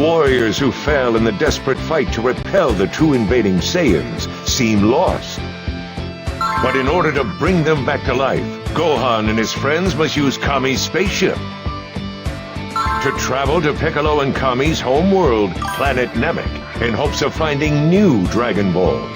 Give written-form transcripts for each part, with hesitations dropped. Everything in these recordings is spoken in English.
warriors who fell in the desperate fight to repel the two invading Saiyans seem lost. But in order to bring them back to life, Gohan and his friends must use Kami's spaceship to travel to Piccolo and Kami's home world, planet Namek, in hopes of finding new Dragon Balls.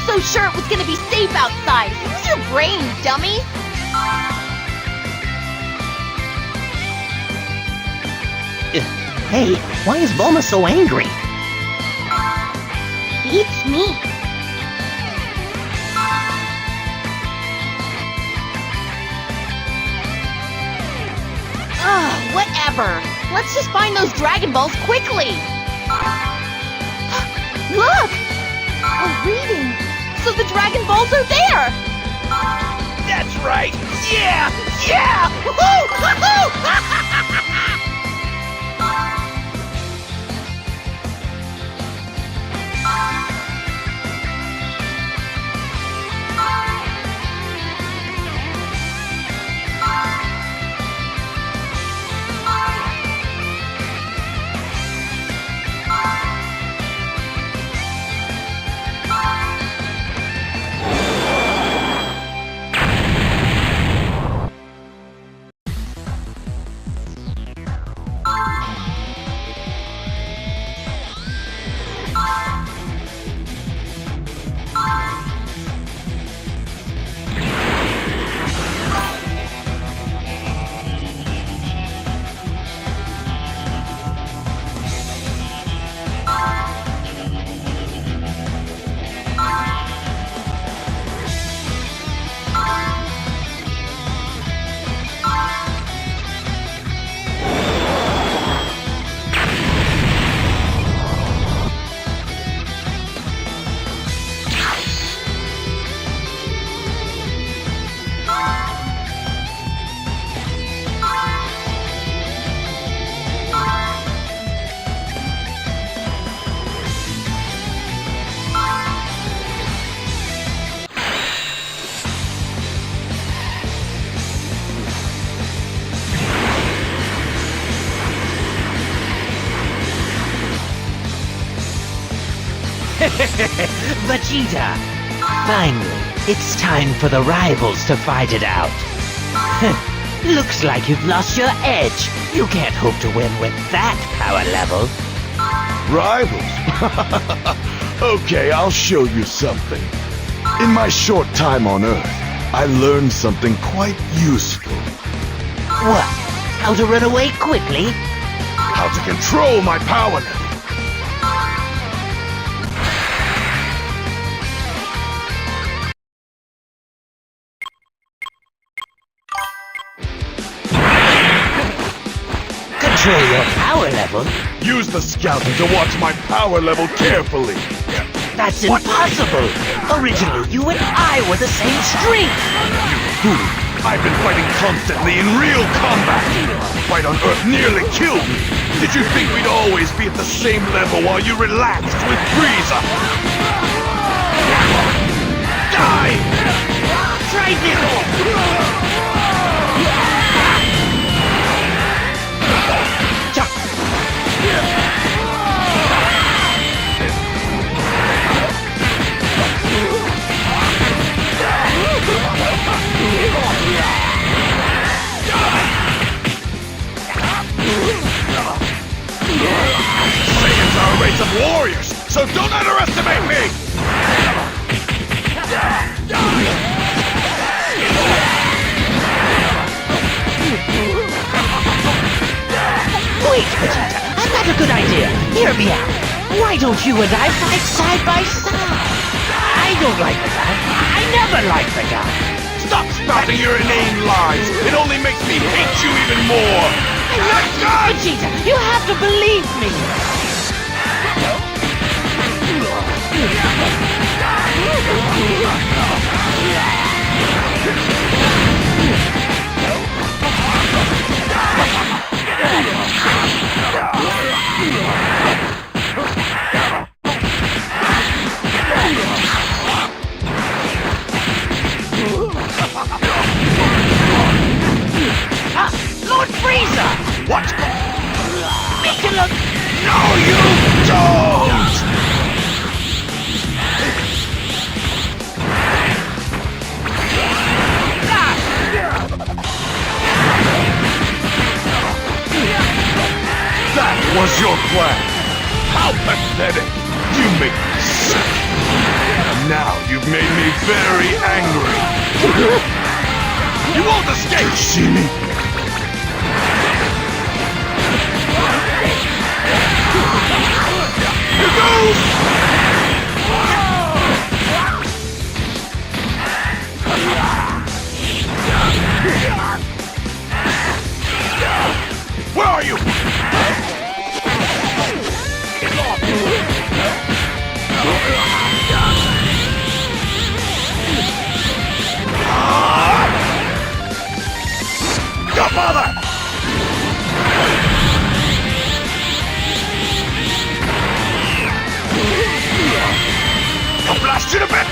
So sure it was gonna be safe outside. Use your brain, dummy! Hey, why is Bulma so angry? Beats me. Ugh, whatever. Let's just find those Dragon Balls quickly. Look! A reading. So the Dragon Balls are there! That's right! Yeah! Yeah! Woohoo! Woohoo! Vegeta! Finally, it's time for the rivals to fight it out. Looks like you've lost your edge. You can't hope to win with that power level. Rivals? Okay, I'll show you something. In my short time on Earth, I learned something quite useful. What? How to run away quickly? How to control my power level. Control your power level? Use the scouter to watch my power level carefully. That's impossible! Originally, you and I were the same strength! You fool! I've been fighting constantly in real combat! Fight on Earth nearly killed me! Did you think we'd always be at the same level while you relaxed with Frieza? Die! Try this! Saiyans are a race of warriors, so don't underestimate me! Hear me out. Why don't you and I fight side by side? I don't like the guy. I never liked the guy. Stop spouting your inane lies! It only makes me hate you even more! I'm not God, Vegeta. You have to believe me. Lord Frieza! What? Make it look... No, you don't! That was your plan! How pathetic! You make me sick! Now you've made me very angry! You won't escape! You see me? Here goes! Where are you? Godfather! I'll blast you to bit!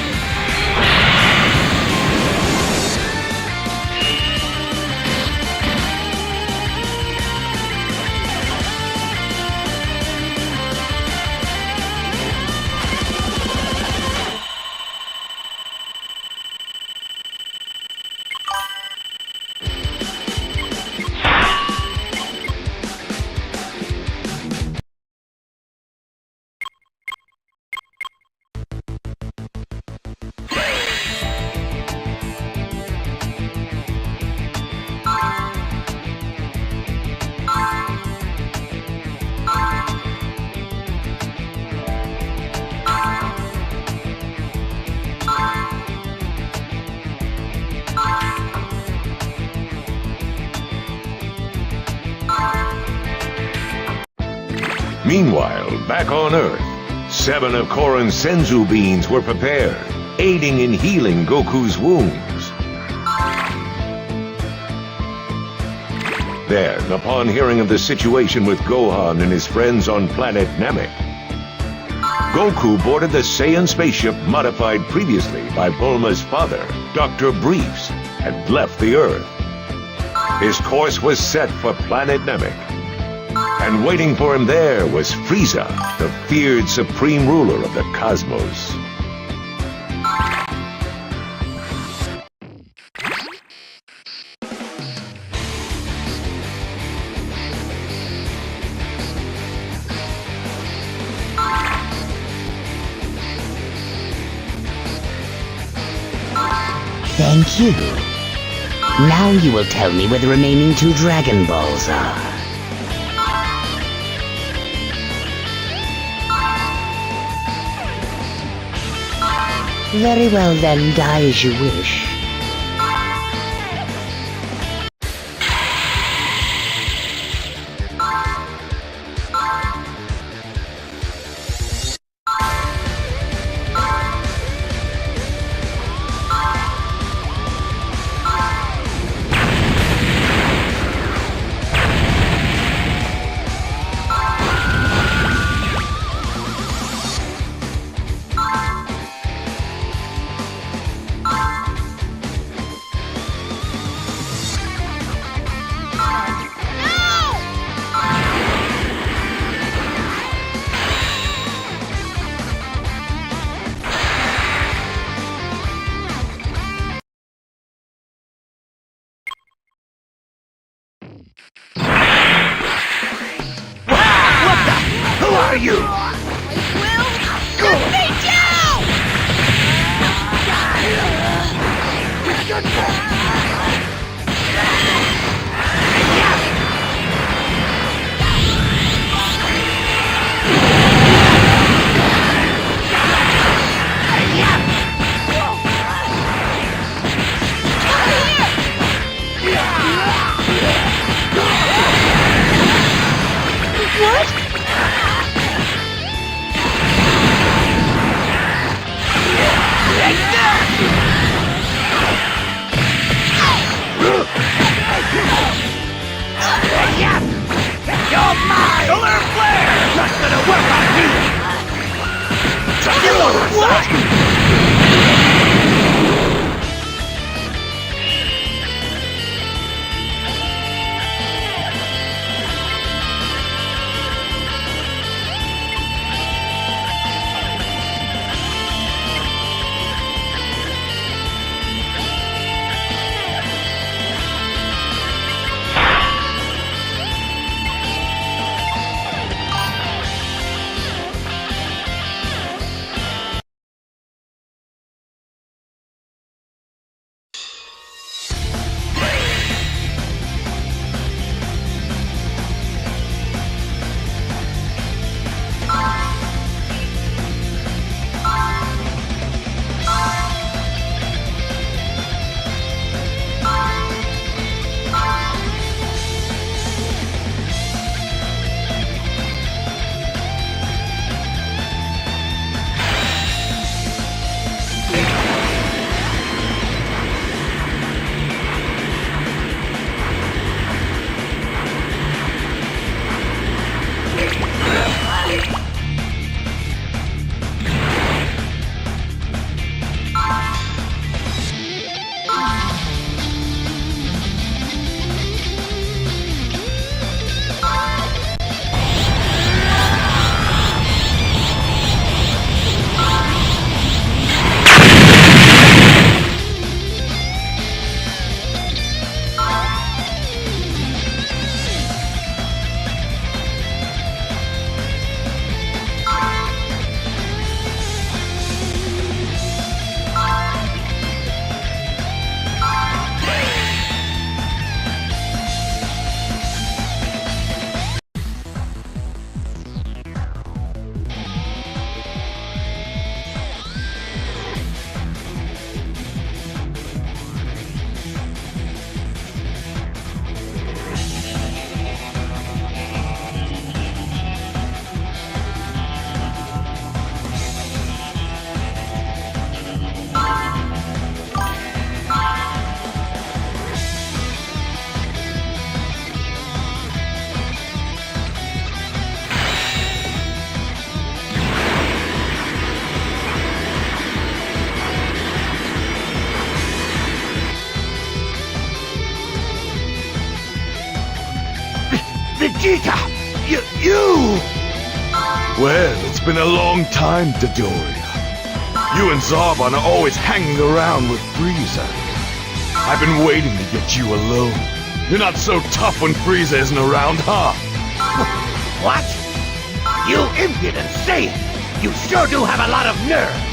Meanwhile, back on Earth, 7 of Korin's Senzu beans were prepared, aiding in healing Goku's wounds. Then, upon hearing of the situation with Gohan and his friends on planet Namek, Goku boarded the Saiyan spaceship modified previously by Bulma's father, Dr. Briefs, and left the Earth. His course was set for planet Namek, and waiting for him there was Frieza, the feared supreme ruler of the cosmos. Thank you. Now you will tell me where the remaining 2 Dragon Balls are. Very well then, die as you wish. Who are you? Will defeat you! Vegeta! You! Well, it's been a long time, Dodoria. You and Zarbon are always hanging around with Frieza. I've been waiting to get you alone. You're not so tough when Frieza isn't around, huh? What? You impudent Saiyan! You sure do have a lot of nerve!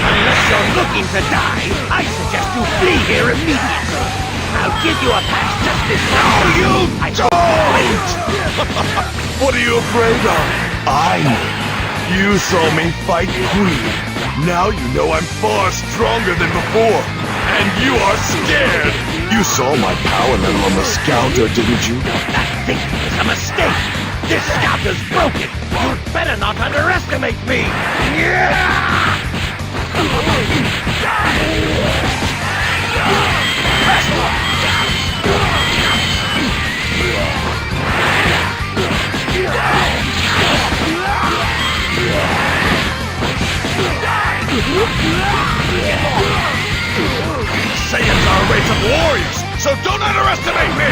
Unless you're looking to die, I suggest you flee here immediately. I'll give you a pass just this time. You don't! What are you afraid of? I know. You saw me fight Queen. Now you know I'm far stronger than before. And you are scared. You saw my power level on the Scouter, didn't you? That thinking is a mistake. This scouter's broken. You'd better not underestimate me. Saiyans are a race of warriors, so don't underestimate me!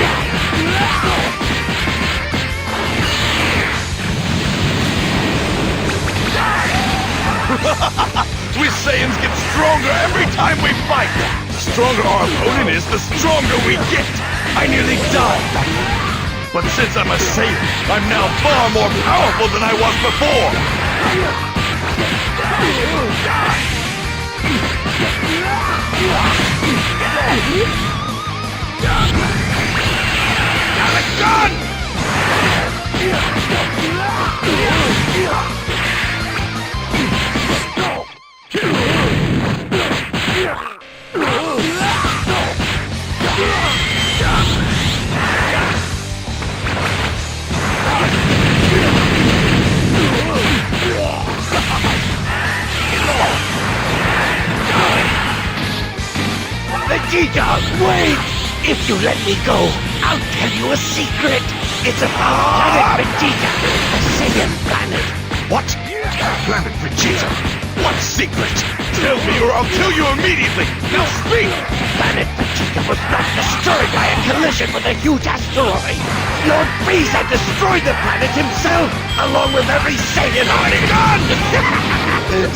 We Saiyans get stronger every time we fight! The stronger our opponent is, the stronger we get! I nearly died back then. But since I'm a Saiyan, I'm now far more powerful than I was before! Got a gun! Vegeta, wait! If you let me go, I'll tell you a secret. It's about planet Vegeta, the Saiyan planet. What? Planet Vegeta? What secret? Tell me or I'll kill you immediately! Now speak! Planet Vegeta was not destroyed by a collision with a huge asteroid. Lord Frieza destroyed the planet himself, along with every Saiyan on it.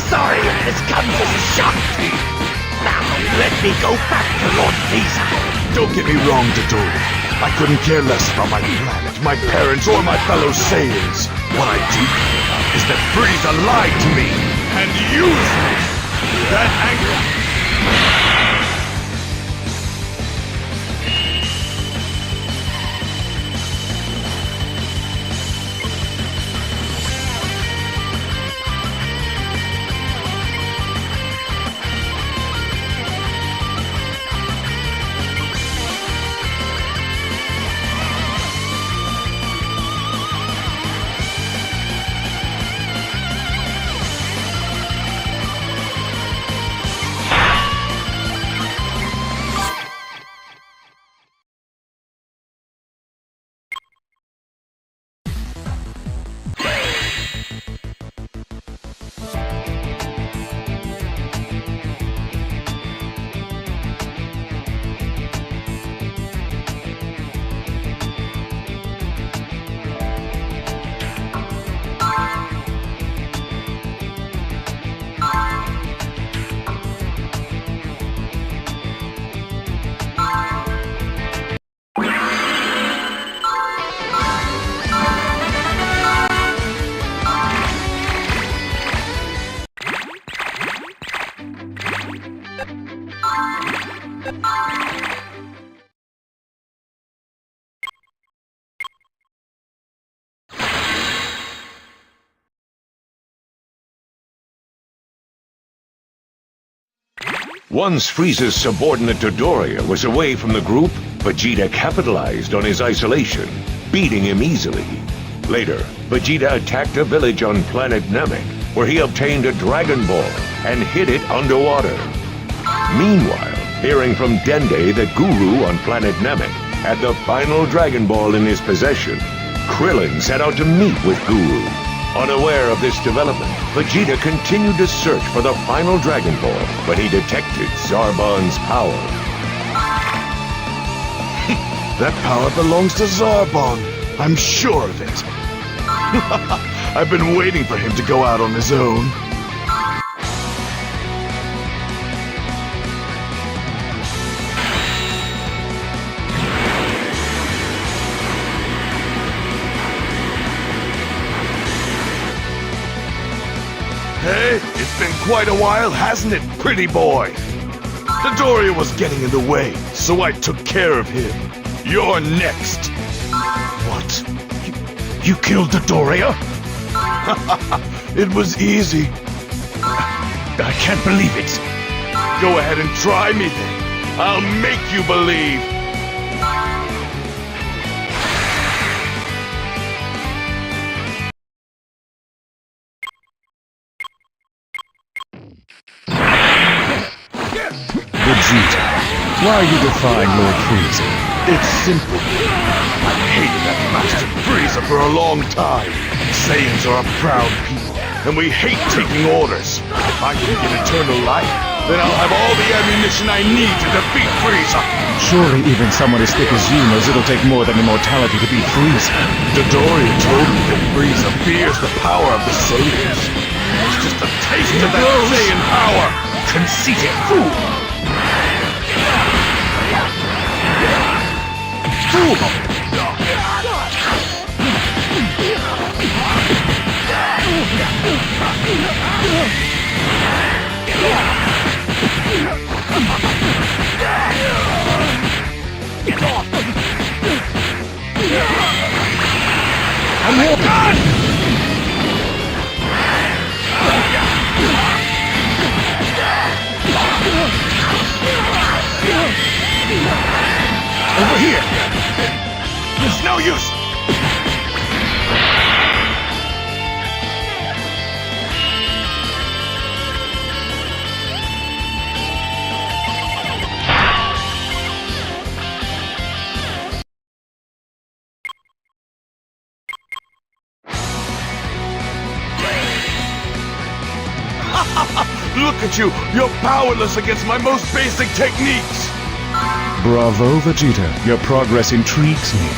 Sorry if this comes as a shock to you. Now, let me go back to Lord Frieza. Don't get me wrong, Dodoria. I couldn't care less about my planet, my parents, or my fellow Saiyans. What I do care is that Frieza lied to me and used me. That anger... Once Frieza's subordinate Dodoria was away from the group, Vegeta capitalized on his isolation, beating him easily. Later, Vegeta attacked a village on planet Namek, where he obtained a Dragon Ball and hid it underwater. Meanwhile, hearing from Dende that Guru on planet Namek had the final Dragon Ball in his possession, Krillin set out to meet with Guru. Unaware of this development, Vegeta continued to search for the final Dragon Ball when he detected Zarbon's power. That power belongs to Zarbon. I'm sure of it. I've been waiting for him to go out on his own. Hey, it's been quite a while, hasn't it, pretty boy? Dodoria was getting in the way, so I took care of him. You're next. What? You killed Dodoria? It was easy. I can't believe it. Go ahead and try me then. I'll make you believe. Vegeta, why are you defying Lord Frieza? It's simple. I've hated that bastard Frieza for a long time. Saiyans are a proud people, and we hate taking orders. If I can get eternal life, then I'll have all the ammunition I need to defeat Frieza. Surely even someone as thick as you knows it'll take more than immortality to beat Frieza. Dodoria told me that Frieza fears the power of the Saiyans. It's just a taste of that Saiyan power. Conceited fool! Over here! It's no use! Look at you! You're powerless against my most basic techniques! Bravo, Vegeta. Your progress intrigues me.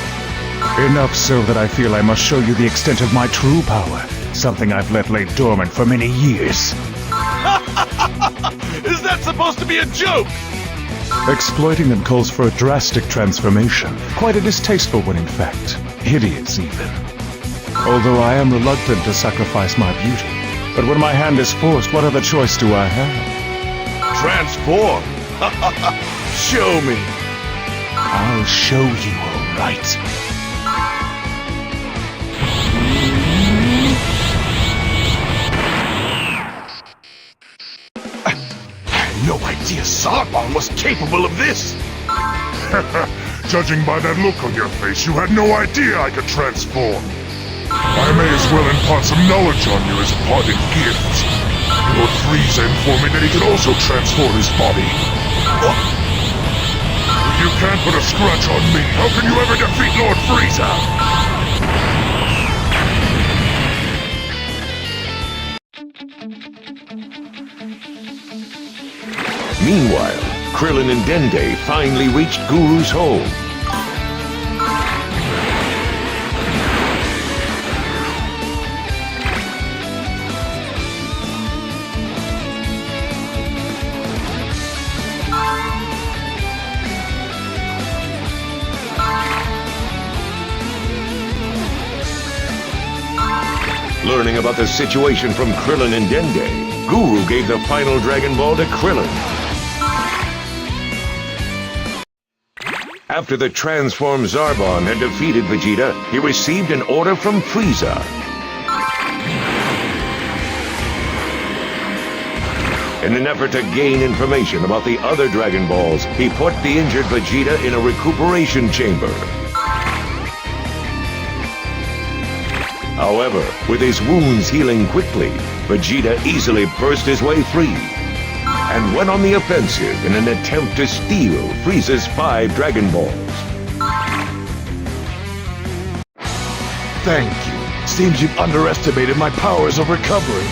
Enough so that I feel I must show you the extent of my true power. Something I've let lay dormant for many years. Is that supposed to be a joke? Exploiting them calls for a drastic transformation. Quite a distasteful one, in fact. Hideous, even. Although I am reluctant to sacrifice my beauty. But when my hand is forced, what other choice do I have? Transform? Show me. I'll show you, all right. I had no idea Zarbon was capable of this. Judging by that look on your face, you had no idea I could transform. I may as well impart some knowledge on you as a parting gift. Lord Frieza informed me that he could also transform his body. What? If you can't put a scratch on me, how can you ever defeat Lord Frieza? Meanwhile, Krillin and Dende finally reached Guru's home. Learning about the situation from Krillin and Dende, Guru gave the final Dragon Ball to Krillin. After the transformed Zarbon had defeated Vegeta, he received an order from Frieza. In an effort to gain information about the other Dragon Balls, he put the injured Vegeta in a recuperation chamber. However, with his wounds healing quickly, Vegeta easily burst his way free and went on the offensive in an attempt to steal Frieza's 5 Dragon Balls. Thank you. Seems you've underestimated my powers of recovery.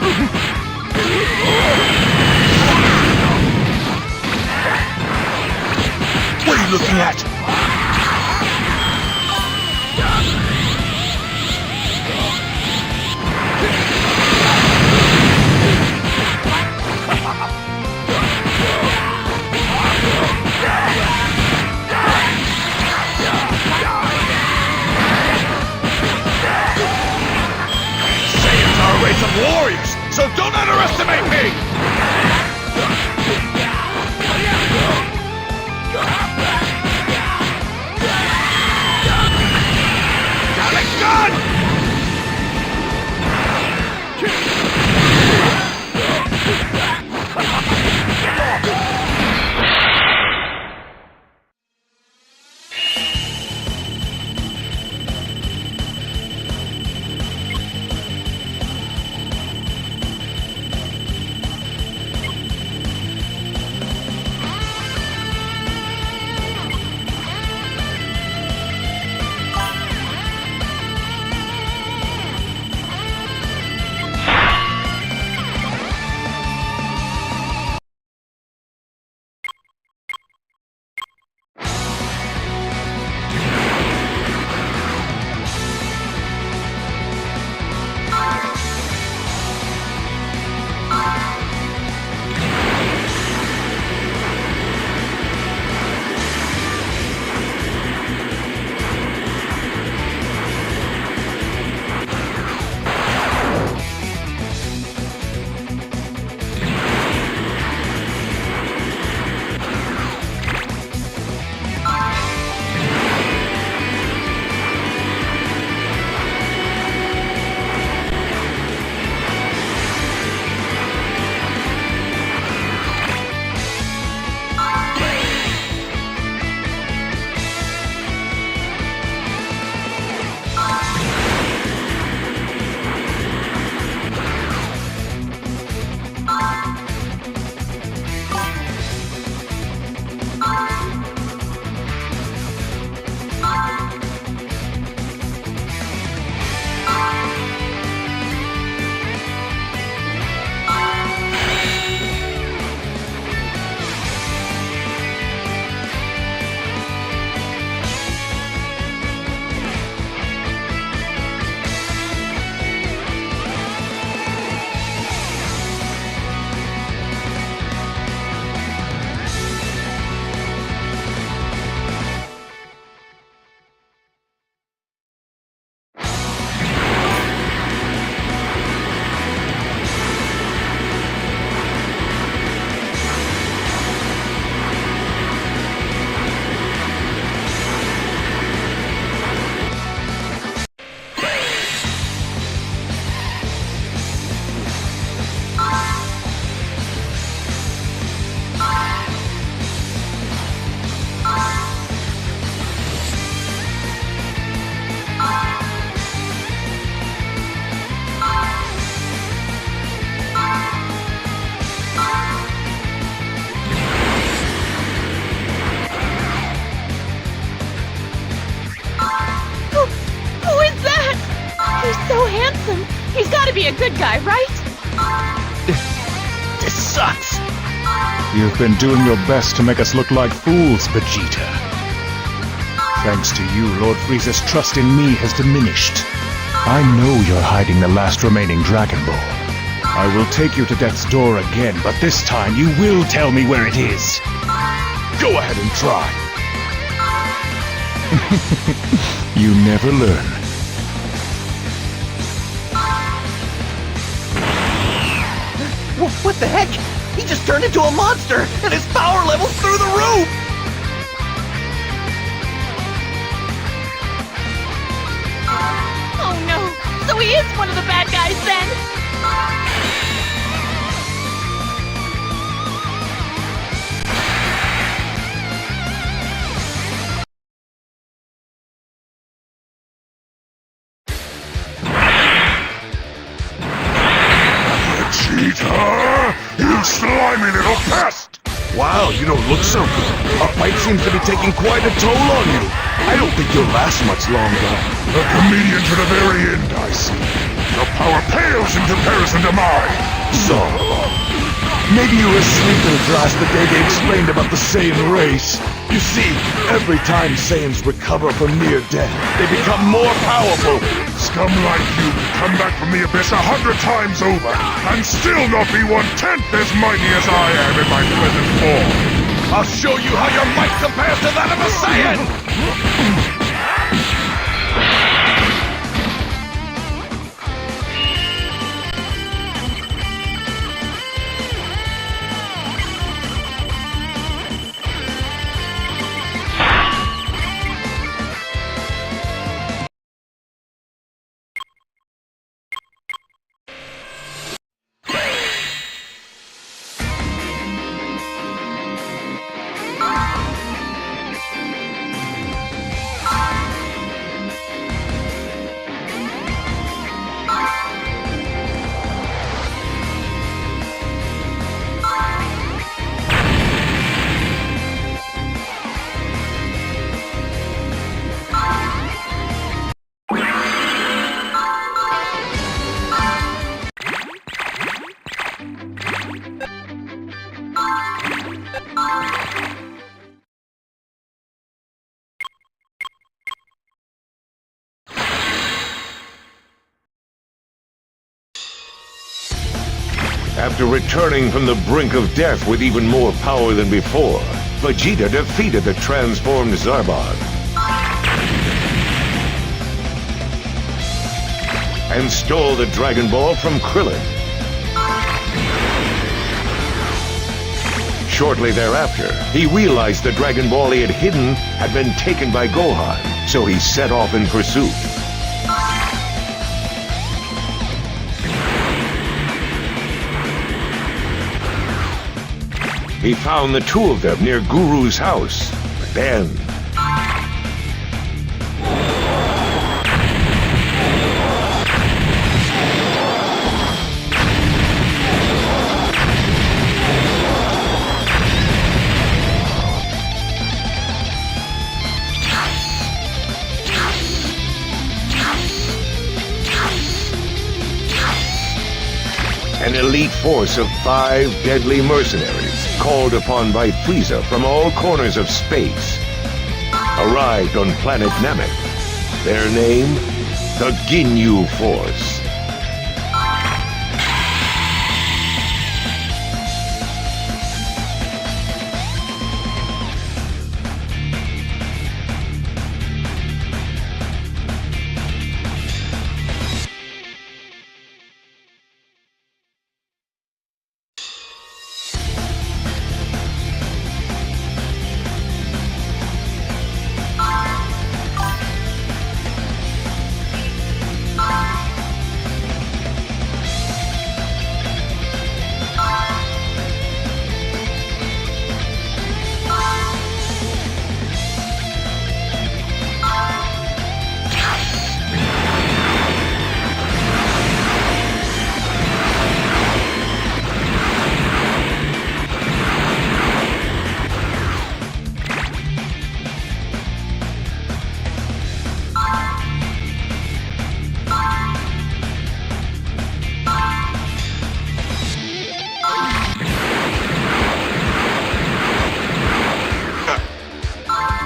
What are you looking at? Saiyans are a race of warriors, so don't underestimate me! Got a gun! He's gotta be a good guy, right? This sucks! You've been doing your best to make us look like fools, Vegeta. Thanks to you, Lord Frieza's trust in me has diminished. I know you're hiding the last remaining Dragon Ball. I will take you to death's door again, but this time you will tell me where it is. Go ahead and try. You never learn. What the heck? He just turned into a monster, and his power level's through the roof! Oh no! So he is one of the bad guys then! Vegeta! You slimy little pest! Wow, you don't look so good. Our fight seems to be taking quite a toll on you. I don't think you'll last much longer. A comedian to the very end, I see. Your power pales in comparison to mine. Zoro. Maybe you were asleep in class the day they explained about the Saiyan race. You see, every time Saiyans recover from near death, they become more powerful. Scum like you can come back from the abyss 100 times over and still not be 1/10 as mighty as I am in my present form. I'll show you how your might compares to that of a Saiyan! After returning from the brink of death with even more power than before, Vegeta defeated the transformed Zarbon and stole the Dragon Ball from Krillin. Shortly thereafter, he realized the Dragon Ball he had hidden had been taken by Gohan, so he set off in pursuit. He found the two of them near Guru's house, but then... an elite force of 5 deadly mercenaries, called upon by Frieza from all corners of space, arrived on planet Namek. Their name, the Ginyu Force.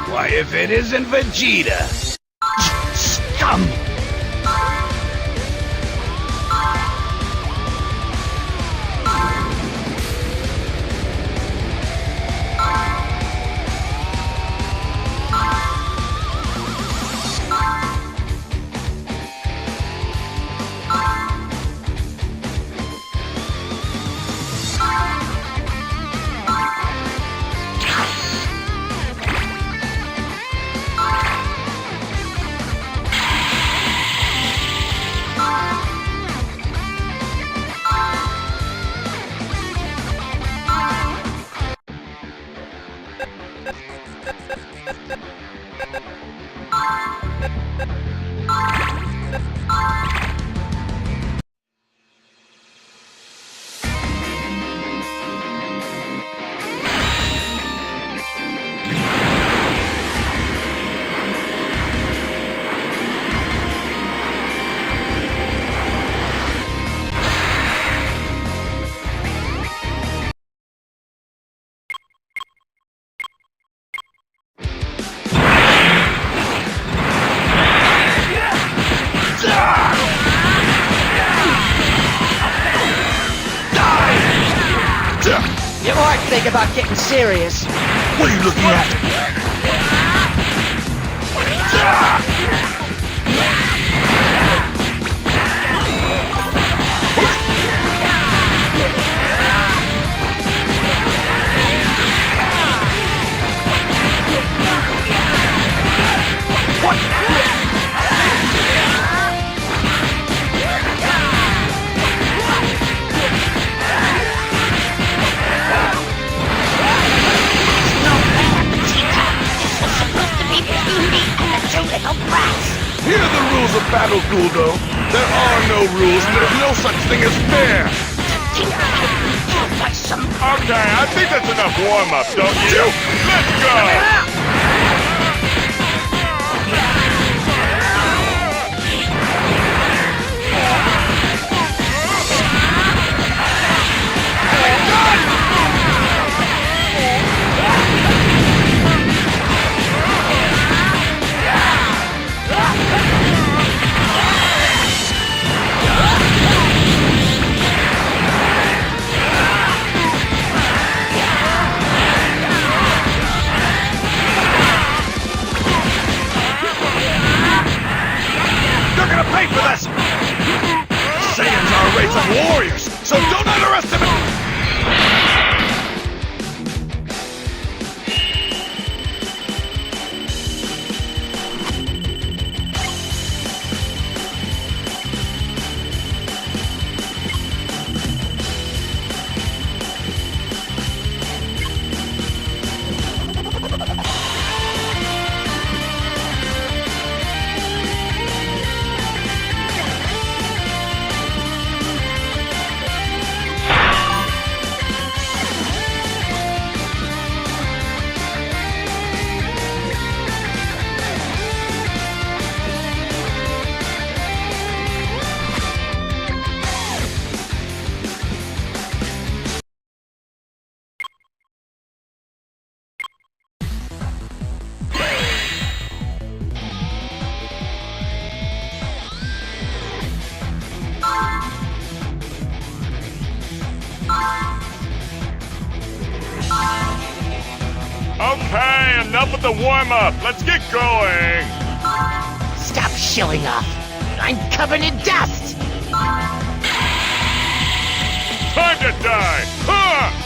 Why, if it isn't Vegeta! Scum! You might think about getting serious. What are you looking at? Here are the rules of Battle Duel, though. There are no rules, and there's no such thing as fair. Okay, I think that's enough warm-up, don't you? Let's go! They're gonna pay for this! Saiyans are a race of warriors, so don't underestimate... Okay, enough with the warm-up. Let's get going. Stop shilling off. I'm covered in dust. Time to die. Huh!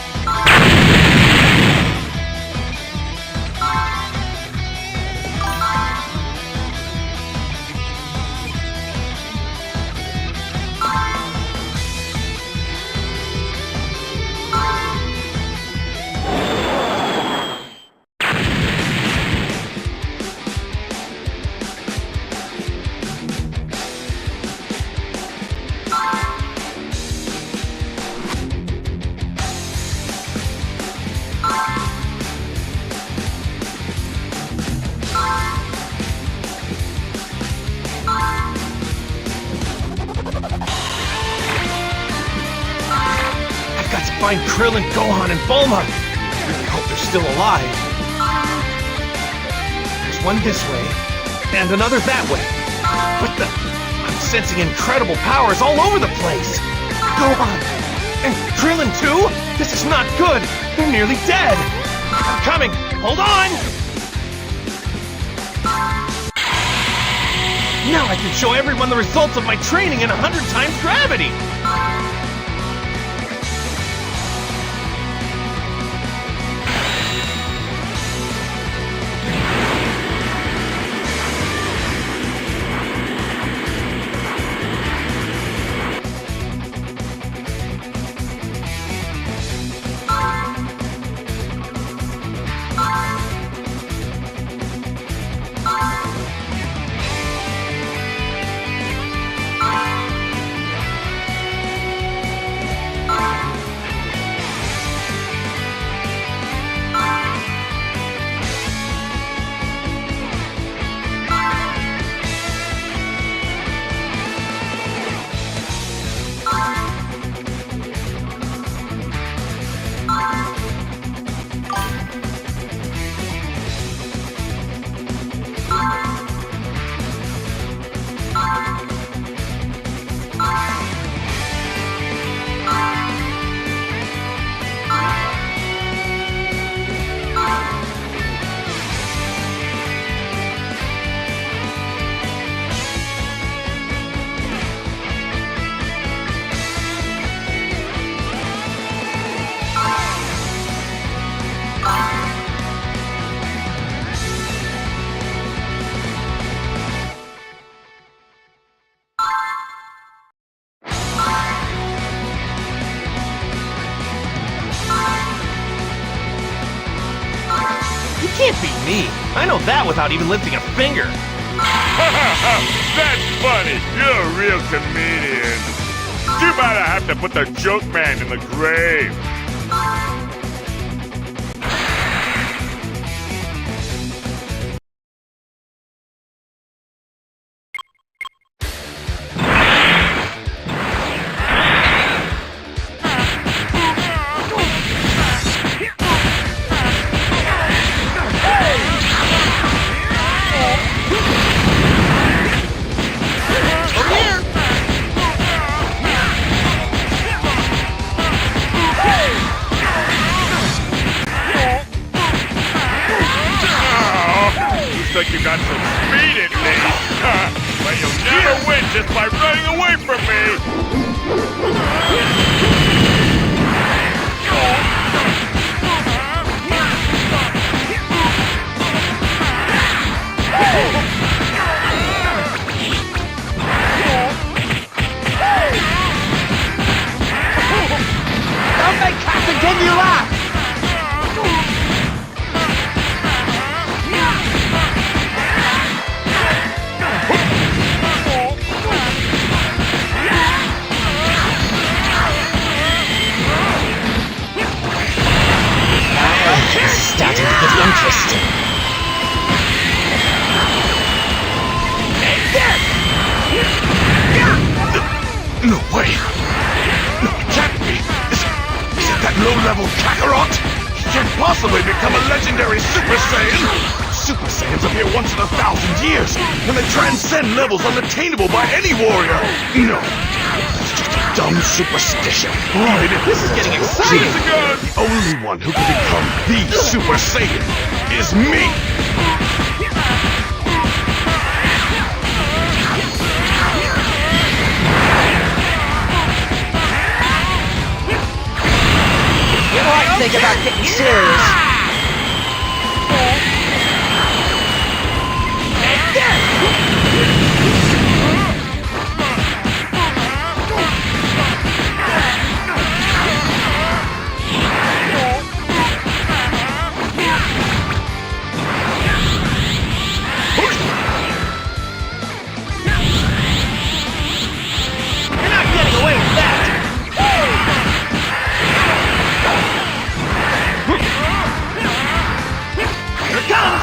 I've got to find Krillin, Gohan, and Bulma. Really hope they're still alive. There's one this way, and another that way. What the? I'm sensing incredible powers all over the place. Gohan! And Krillin too? This is not good. They're nearly dead. I'm coming. Hold on! Now I can show everyone the results of my training in 100 times gravity! can't be me. I know that without even lifting a finger. That's funny. You're a real comedian. Too bad I have to put the joke man in the grave. Like you got some speed in me. But you'll never win just by running away from me. Don't make Captain continue laugh! Starting to get interesting. No way. No, it can't be. Is it that low-level Kakarot? He can't possibly become a legendary Super Saiyan. Super Saiyans appear once in 1,000 years, and they transcend levels unattainable by any warrior. No. That's just a dumb superstition. This is getting exciting. The only one who can become the Super Saiyan is me. You might think about getting serious. You're not getting away with that. Here it comes.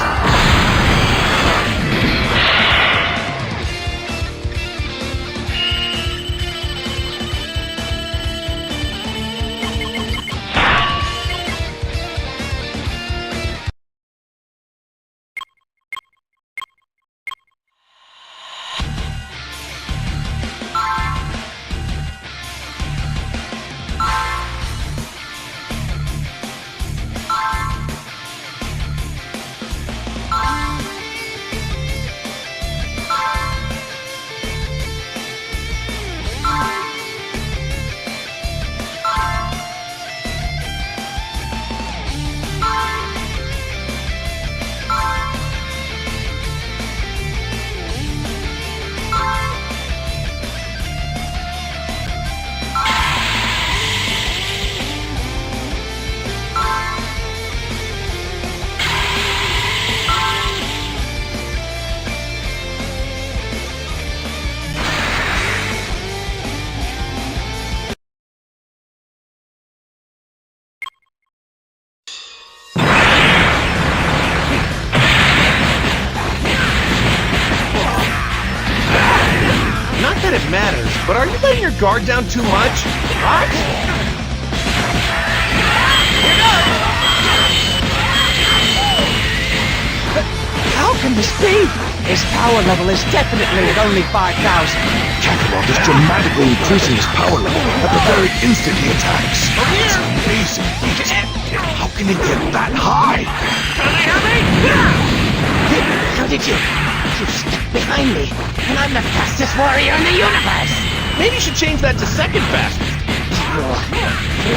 Not that it matters, but are you letting your guard down too much? What? How can this be? His power level is definitely at only 5,000. Kakarot is dramatically increasing his power level at the very instant he attacks. It's amazing. How can he get that high? Can they hear me? How did you? You stuck behind me, and I'm the fastest warrior in the universe! Maybe you should change that to second fastest.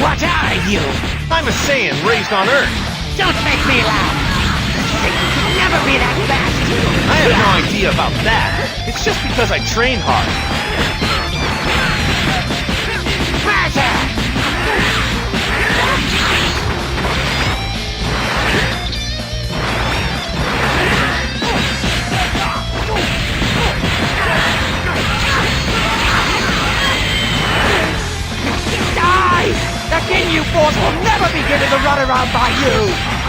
What are you? I'm a Saiyan raised on Earth. Don't make me laugh! Satan could never be that fast! I have no idea about that. It's just because I train hard. Matter! Ginyu Force will never be given the runaround by you!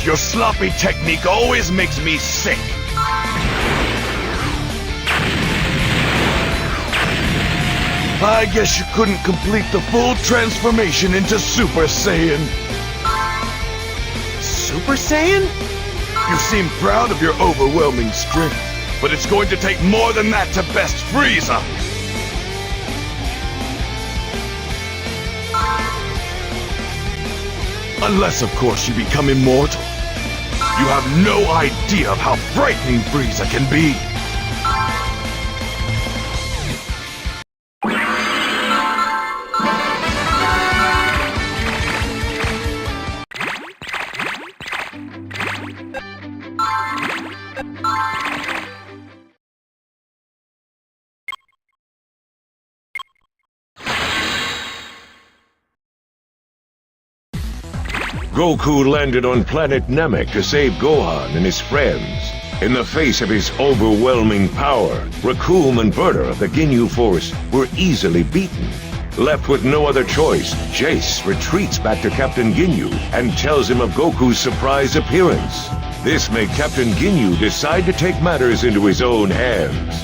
Your sloppy technique always makes me sick. I guess you couldn't complete the full transformation into Super Saiyan. Super Saiyan? You seem proud of your overwhelming strength, but it's going to take more than that to best Frieza. Unless, of course, you become immortal. You have no idea of how frightening Frieza can be. Goku landed on planet Namek to save Gohan and his friends. In the face of his overwhelming power, Recoome and Berta of the Ginyu Force were easily beaten. Left with no other choice, Jace retreats back to Captain Ginyu and tells him of Goku's surprise appearance. This made Captain Ginyu decide to take matters into his own hands.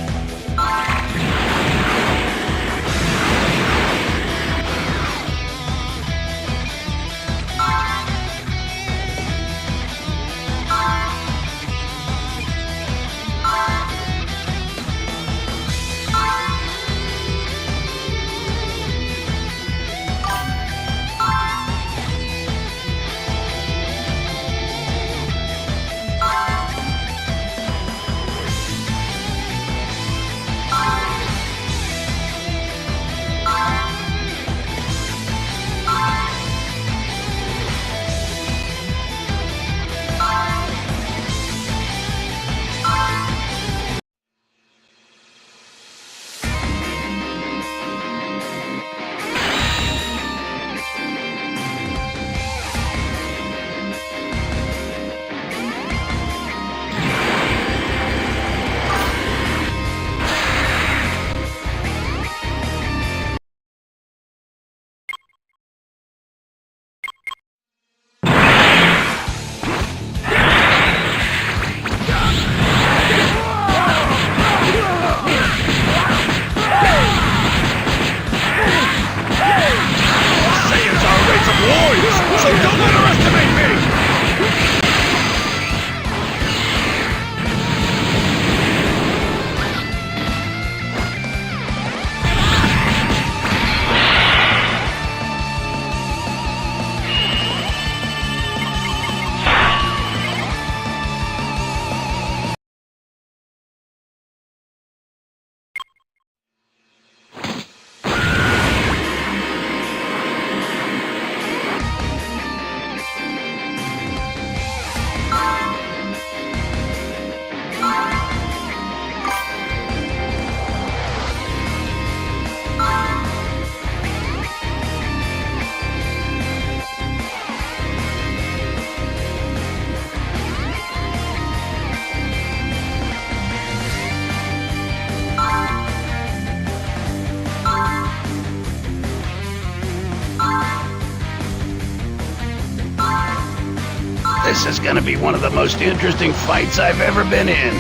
This is gonna be one of the most interesting fights I've ever been in.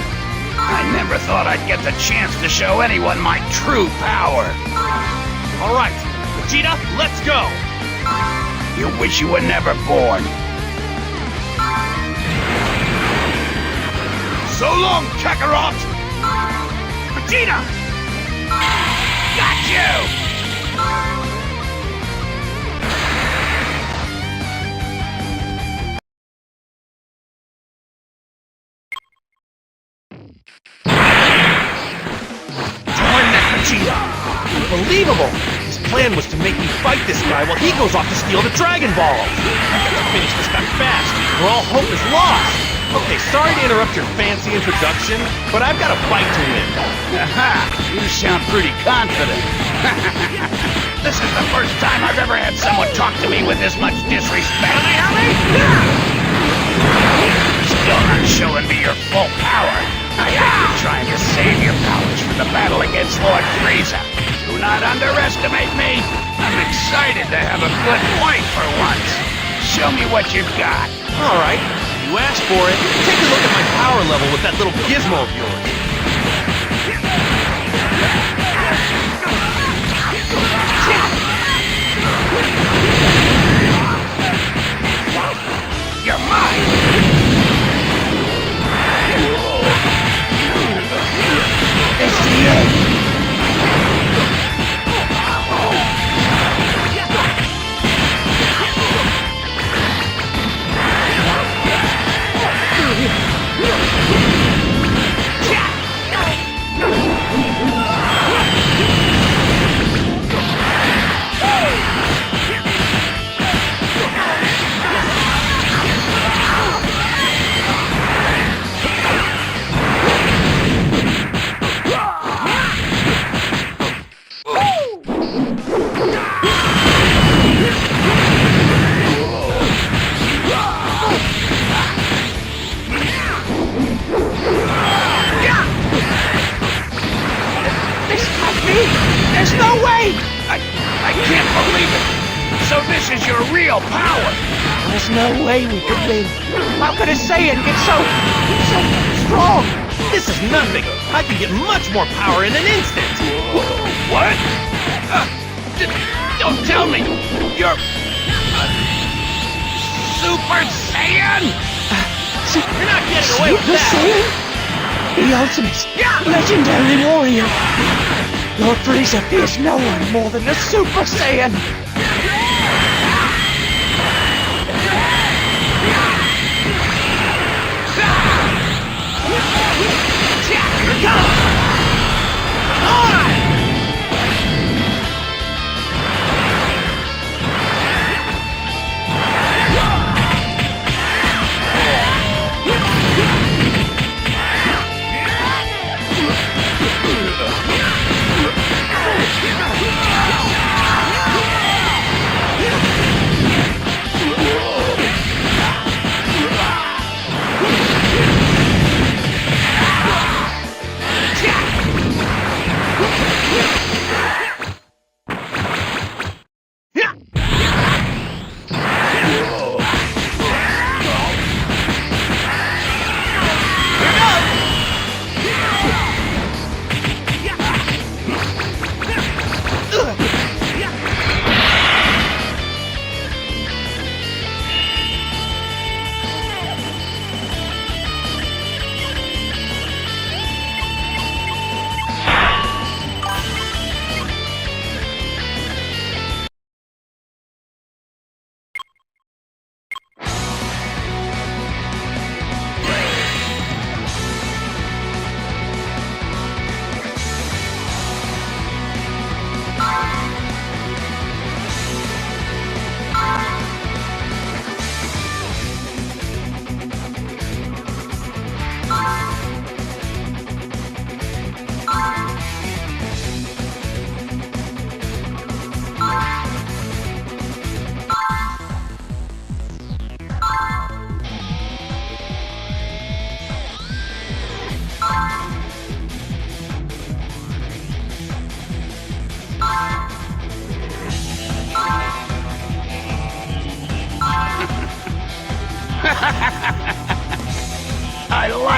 I never thought I'd get the chance to show anyone my true power. All right, Vegeta, let's go! You wish you were never born. So long, Kakarot! Vegeta! Got you! Darn that Vegeta! Unbelievable! His plan was to make me fight this guy while he goes off to steal the Dragon Balls! I got to finish this guy fast, or all hope is lost! Okay, sorry to interrupt your fancy introduction, but I've got a fight to win. Aha! You sound pretty confident. This is the first time I've ever had someone talk to me with this much disrespect. Still not showing me your full power. I heard you trying to save your powers for the battle against Lord Frieza. Do not underestimate me. I'm excited to have a good fight for once. Show me what you've got. All right, you asked for it. Take a look at my power level with that little gizmo of yours. You're mine! It's the end! There's no way! I can't believe it! So this is your real power! There's no way we could win. How could a Saiyan get so strong? This is nothing. I can get much more power in an instant. What? Don't tell me! You're... Super Saiyan? You're not getting away with that. The ultimate, legendary warrior. Lord Frieza fears no one more than the Super Saiyan.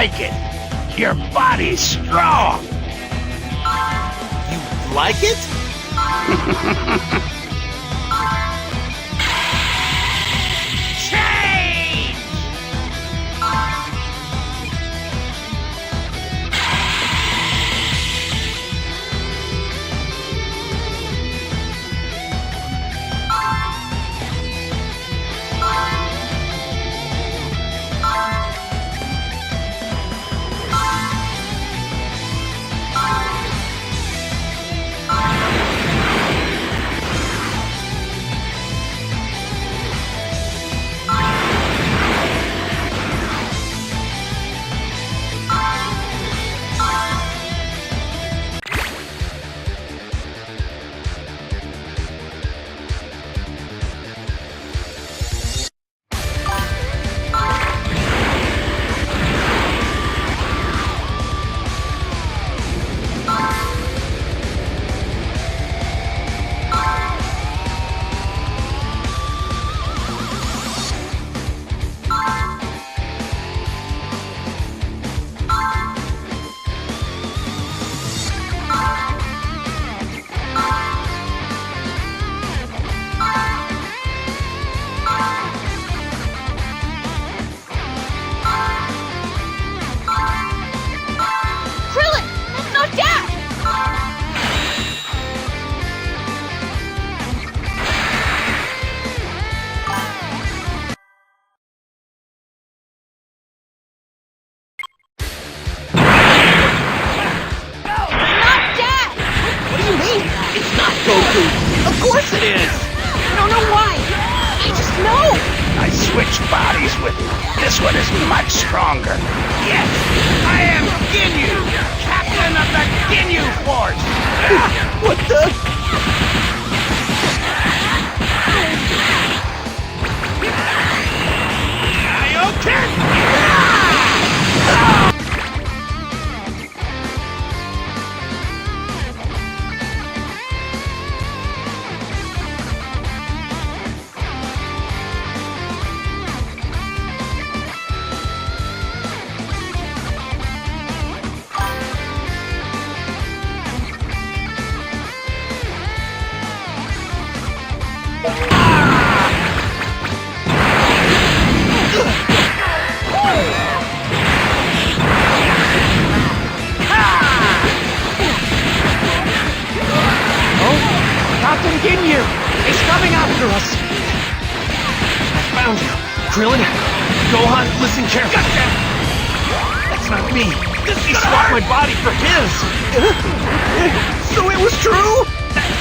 like it. Your body's strong. You like it? Change! Krillin, that's not Dad! Not Dad! What do you mean? It's not Goku. Of course it is. I don't know why. I just know. I switched bodies with you. This one is much stronger. Yes, I am Ginyu, captain of the Ginyu Force. What the? Kaioken! Captain Ginyu! He's coming after us! I found you! Krillin! Gohan, listen carefully! That's not me! He swapped my body for his! So it was true?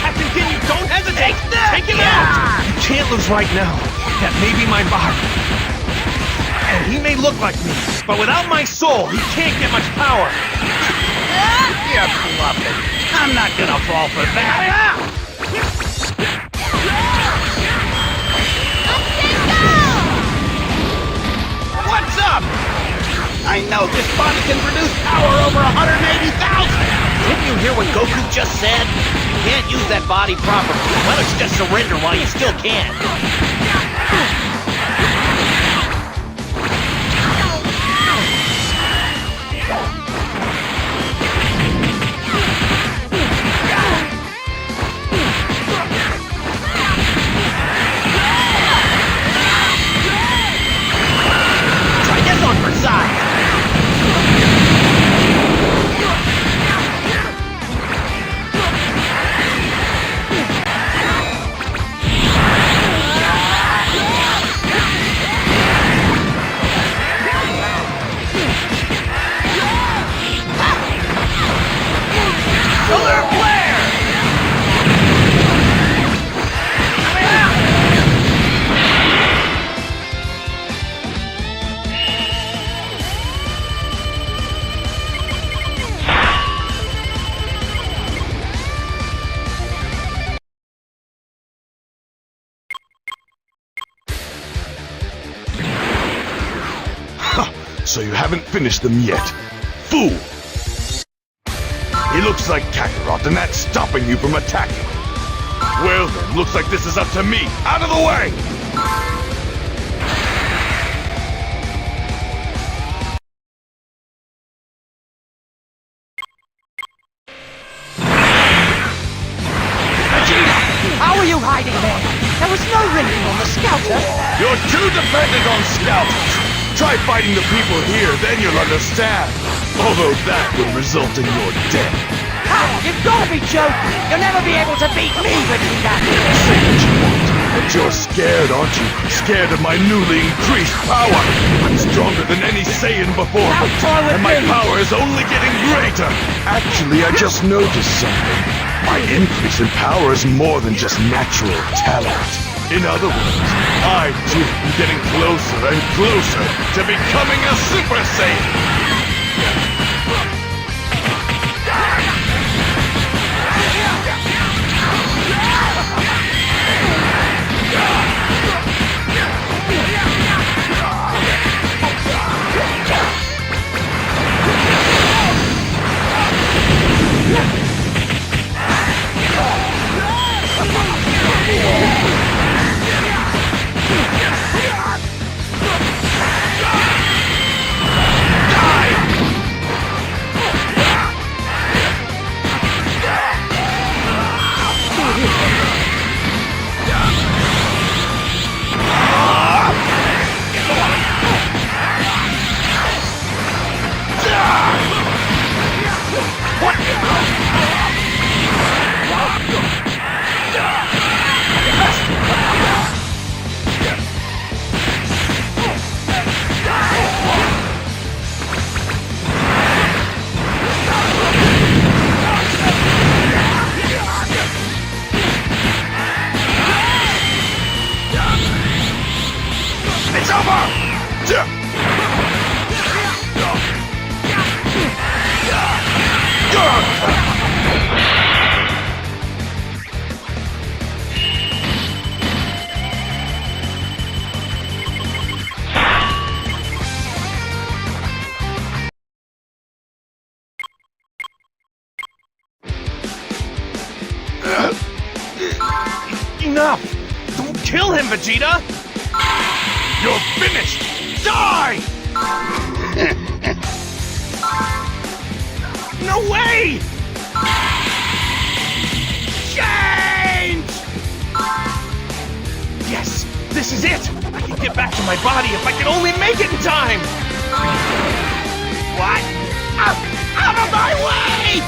Captain Ginyu, don't hesitate! Take him out! You can't lose right now. That may be my body. And he may look like me, but without my soul, he can't get much power. You're bluffing. I'm not gonna fall for that. What's up? I know this body can produce power over 180,000! Didn't you hear what Goku just said? You can't use that body properly. Why don't you just surrender while you still can? Try this on for size! Solar flare! So you haven't finished them yet. Fool! He looks like Kakarot, and that's stopping you from attacking. Well then, looks like this is up to me. Out of the way! was no ringing on the scouter. You're too dependent on scouts. Try fighting the people here, then you'll understand. Although that would result in your death. Ha! You've got to be joking! You'll never be able to beat me, Vegeta! Say what you want, but you're scared, aren't you? Scared of my newly increased power. I'm stronger than any Saiyan before. Now toy with And my me. power is only getting greater. Actually, I just noticed something. My increase in power is more than just natural talent. In other words, I too am getting closer and closer to becoming a Super Saiyan. It's over! Enough! Don't kill him, Vegeta! You're finished! Die! No way! Change! Yes, this is it! I can get back to my body if I can only make it in time! What? Out of my way!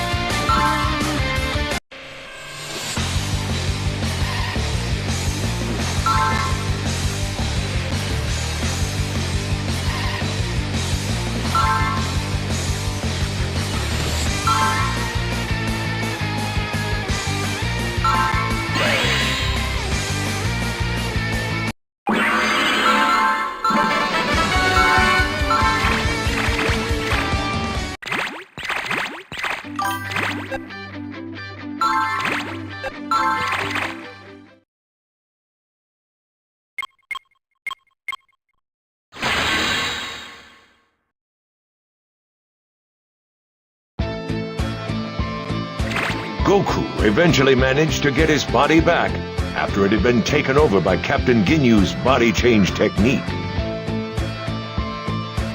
Goku eventually managed to get his body back after it had been taken over by Captain Ginyu's body change technique.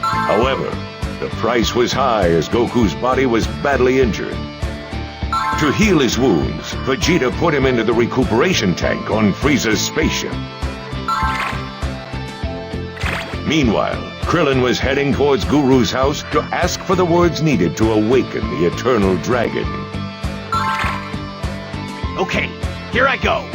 However, the price was high as Goku's body was badly injured. To heal his wounds, Vegeta put him into the recuperation tank on Frieza's spaceship. Meanwhile, Krillin was heading towards Guru's house to ask for the words needed to awaken the Eternal Dragon. Okay, here I go.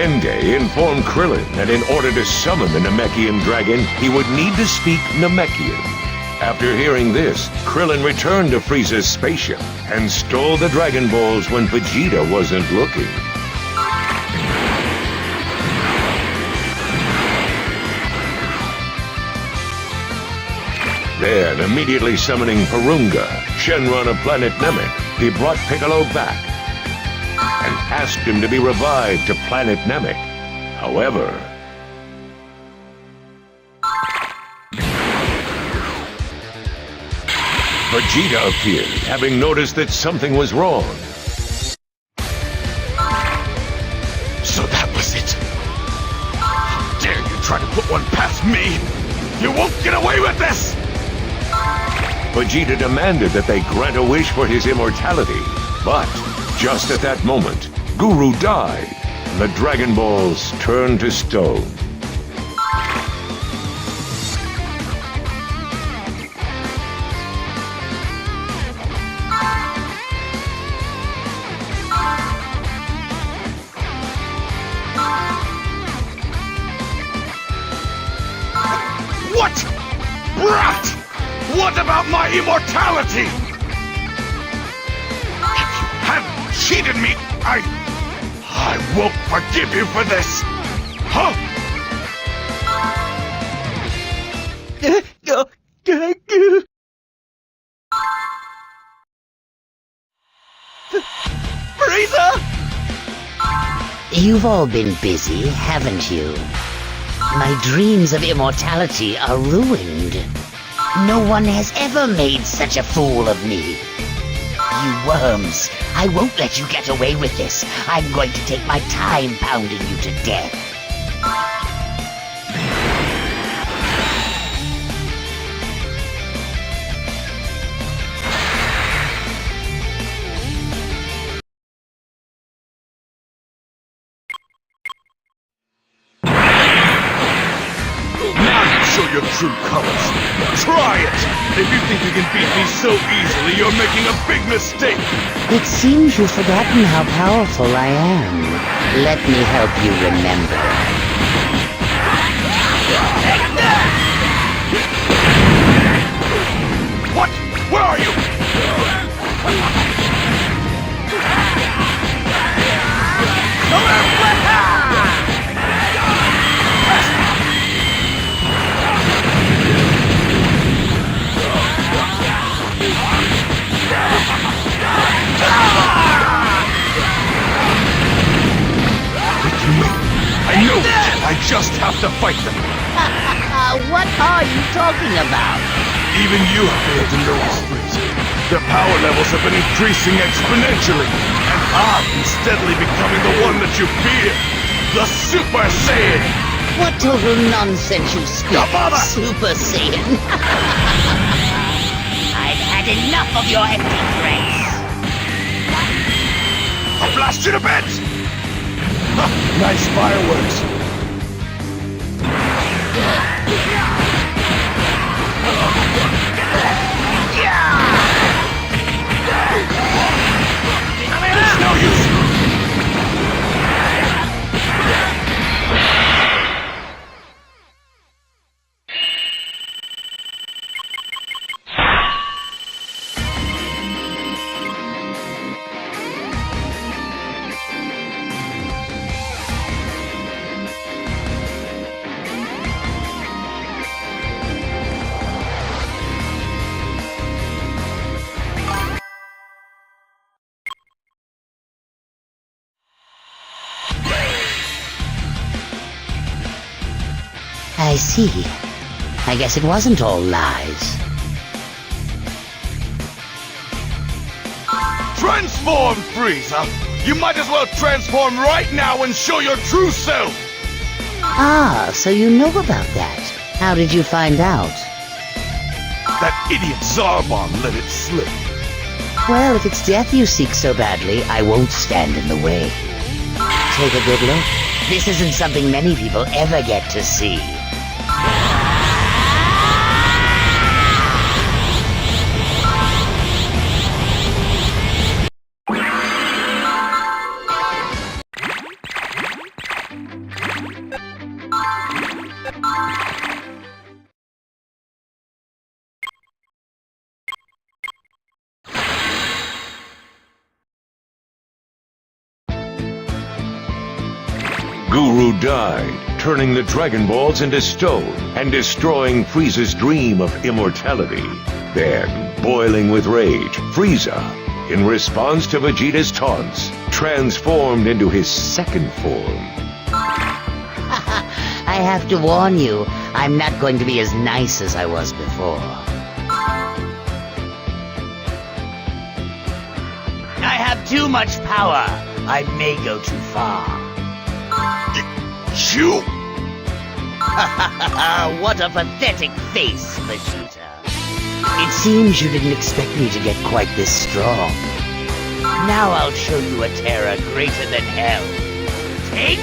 Dende informed Krillin that in order to summon the Namekian dragon, he would need to speak Namekian. After hearing this, Krillin returned to Frieza's spaceship and stole the Dragon Balls when Vegeta wasn't looking. Then, immediately summoning Porunga, Shenron of planet Namek, he brought Piccolo back and asked him to be revived to planet Namek. However, Vegeta appeared, having noticed that something was wrong. So that was it. How dare you try to put one past me? You won't get away with this! Vegeta demanded that they grant a wish for his immortality, but just at that moment, Guru died, and the Dragon Balls turned to stone. What? Brat! What about my immortality? If you hadn't cheated me, I won't forgive you for this! Huh? Frieza! You've all been busy, haven't you? My dreams of immortality are ruined. No one has ever made such a fool of me. You worms, I won't let you get away with this. I'm going to take my time pounding you to death. Now you show your true colors. Try it! If you think you can beat me so easily, you're making a big mistake! It seems you've forgotten how powerful I am. Let me help you remember. What? Where are you? I know it! I just have to fight them! What are you talking about? Even you have failed to notice, Frieza. Their power levels have been increasing exponentially, and I'm steadily becoming the one that you fear! The Super Saiyan! What total nonsense you speak, Come on! Super Saiyan! I've had enough of your empty threats! I'll blast you to bits! Huh, nice fireworks! It's no use! I see. I guess it wasn't all lies. Transform, Frieza! You might as well transform right now and show your true self! Ah, so you know about that. How did you find out? That idiot Zarbon let it slip. Well, if it's death you seek so badly, I won't stand in the way. Take a good look. This isn't something many people ever get to see. Guru died, turning the Dragon Balls into stone and destroying Frieza's dream of immortality. Then, boiling with rage, Frieza, in response to Vegeta's taunts, transformed into his second form. I have to warn you, I'm not going to be as nice as I was before. I have too much power. I may go too far. Shoot! What a pathetic face, Vegeta. It seems you didn't expect me to get quite this strong. Now I'll show you a terror greater than hell. Take...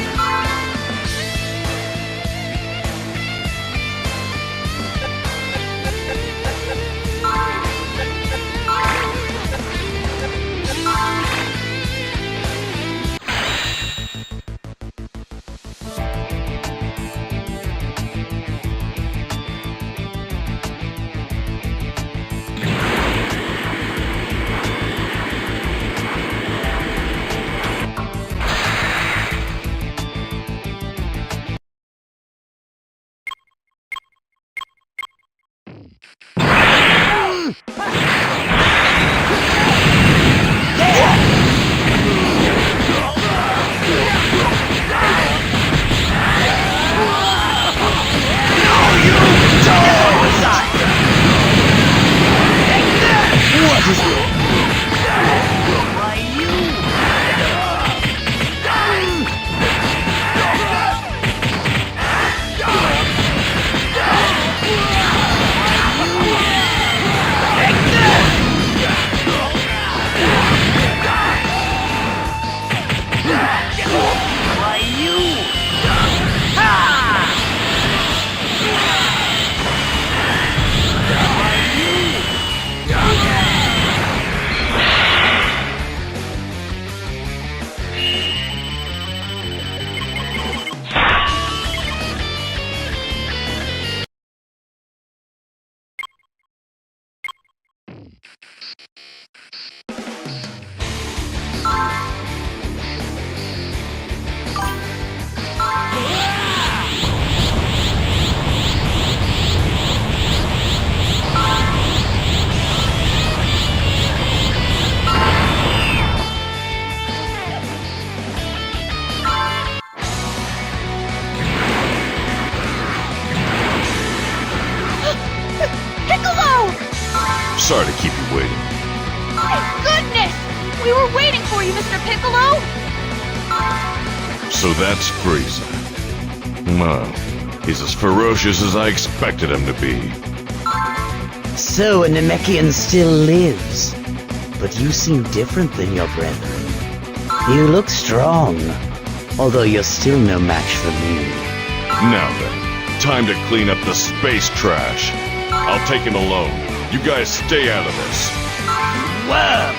Sorry to keep you waiting. Thank goodness! We were waiting for you, Mr. Piccolo! So that's Frieza. Well, he's as ferocious as I expected him to be. So a Namekian still lives. But you seem different than your brethren. You look strong, although you're still no match for me. Now then, time to clean up the space trash. I'll take him alone. You guys stay out of this. Worm!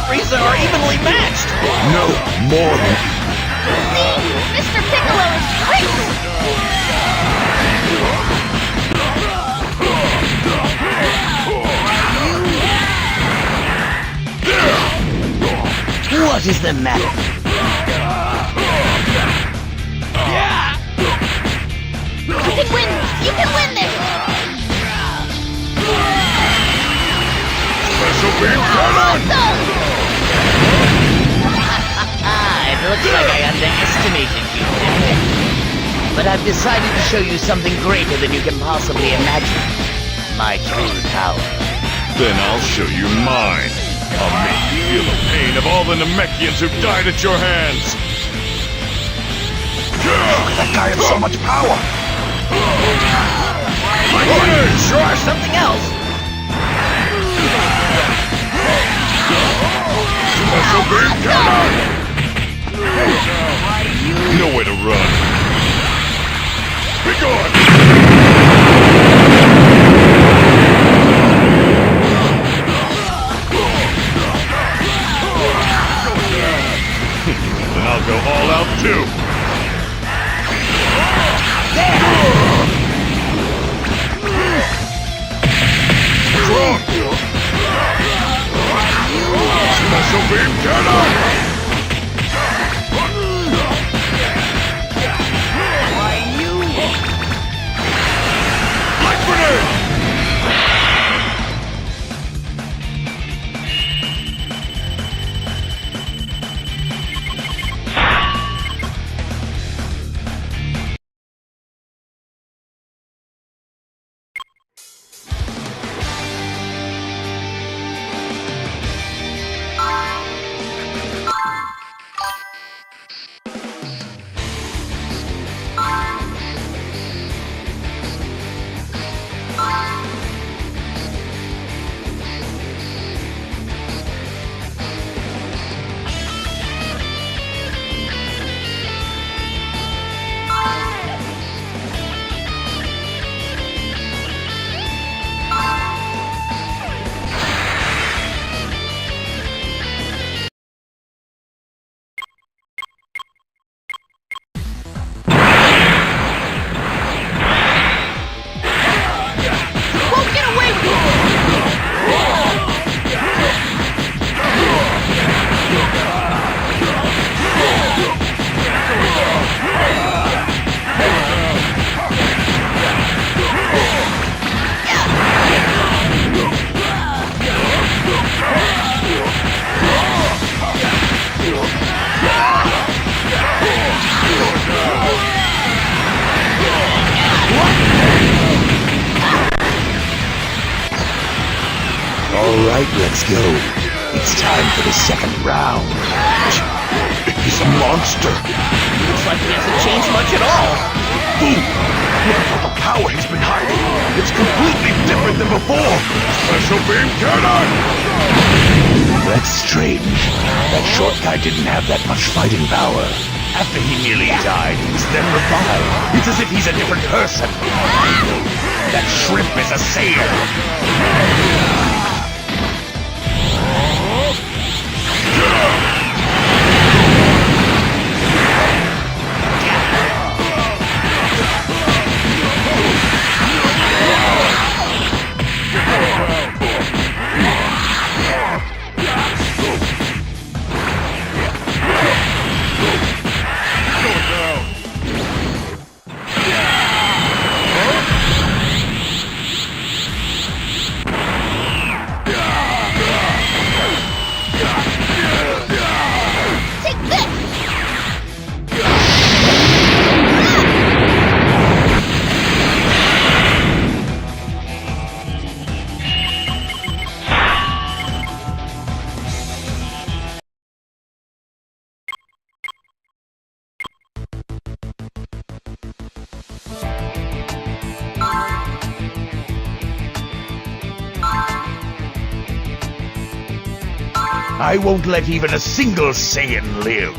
Frieza are evenly matched! No, more than... See? Mr. Piccolo is great! What is the matter? You can win this! You can win this! Special beam cannon! It looks like I underestimated you. But I've decided to show you something greater than you can possibly imagine. My true power. Then I'll show you mine. I'll make you feel the pain of all the Namekians who died at your hands. That guy has so much power! Sure, something else. Special beam cannon! Nowhere to run. Be gone! And I'll go all out too. Strong! Special beam cannon! Light grenade! Won't get away with it! All right, let's go. It's time for the second round. He's a monster. Looks like he hasn't changed much at all. Look at all the power he's been hiding. It's completely different than before. Special beam cannon! That's strange. That short guy didn't have that much fighting power. After he nearly died, he was then revived. It's as if he's a different person. That shrimp is a Saiyan. Take this! I won't let even a single Saiyan live.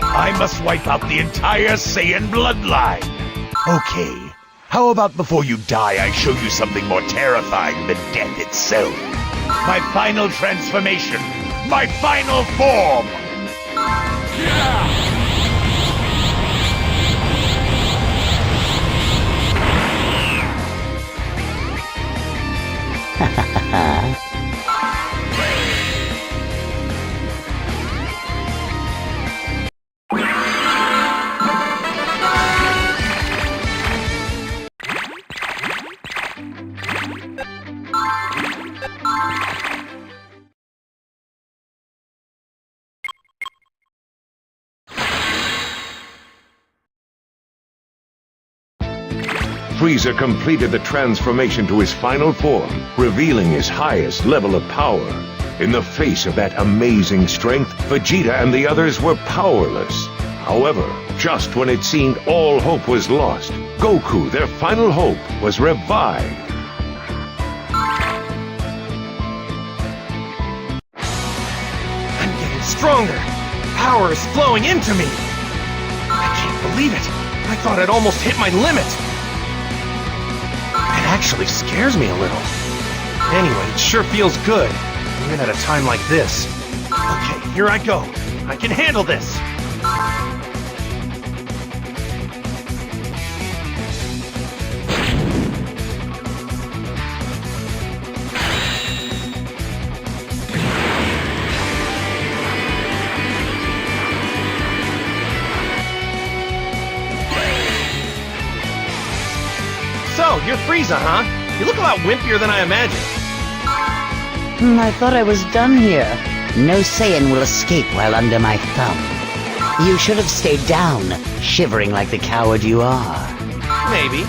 I must wipe out the entire Saiyan bloodline. Okay, how about before you die I show you something more terrifying than death itself? My final transformation! My final form! Frieza completed the transformation to his final form, revealing his highest level of power. In the face of that amazing strength, Vegeta and the others were powerless. However, just when it seemed all hope was lost, Goku, their final hope, was revived. I'm getting stronger. Power is flowing into me. I can't believe it. I thought I'd almost hit my limit. It actually scares me a little. Anyway, it sure feels good, even at a time like this. Okay, here I go. I can handle this. So, you're Frieza, huh? You look a lot wimpier than I imagined. I thought I was done here. No Saiyan will escape while under my thumb. You should have stayed down, shivering like the coward you are. Maybe.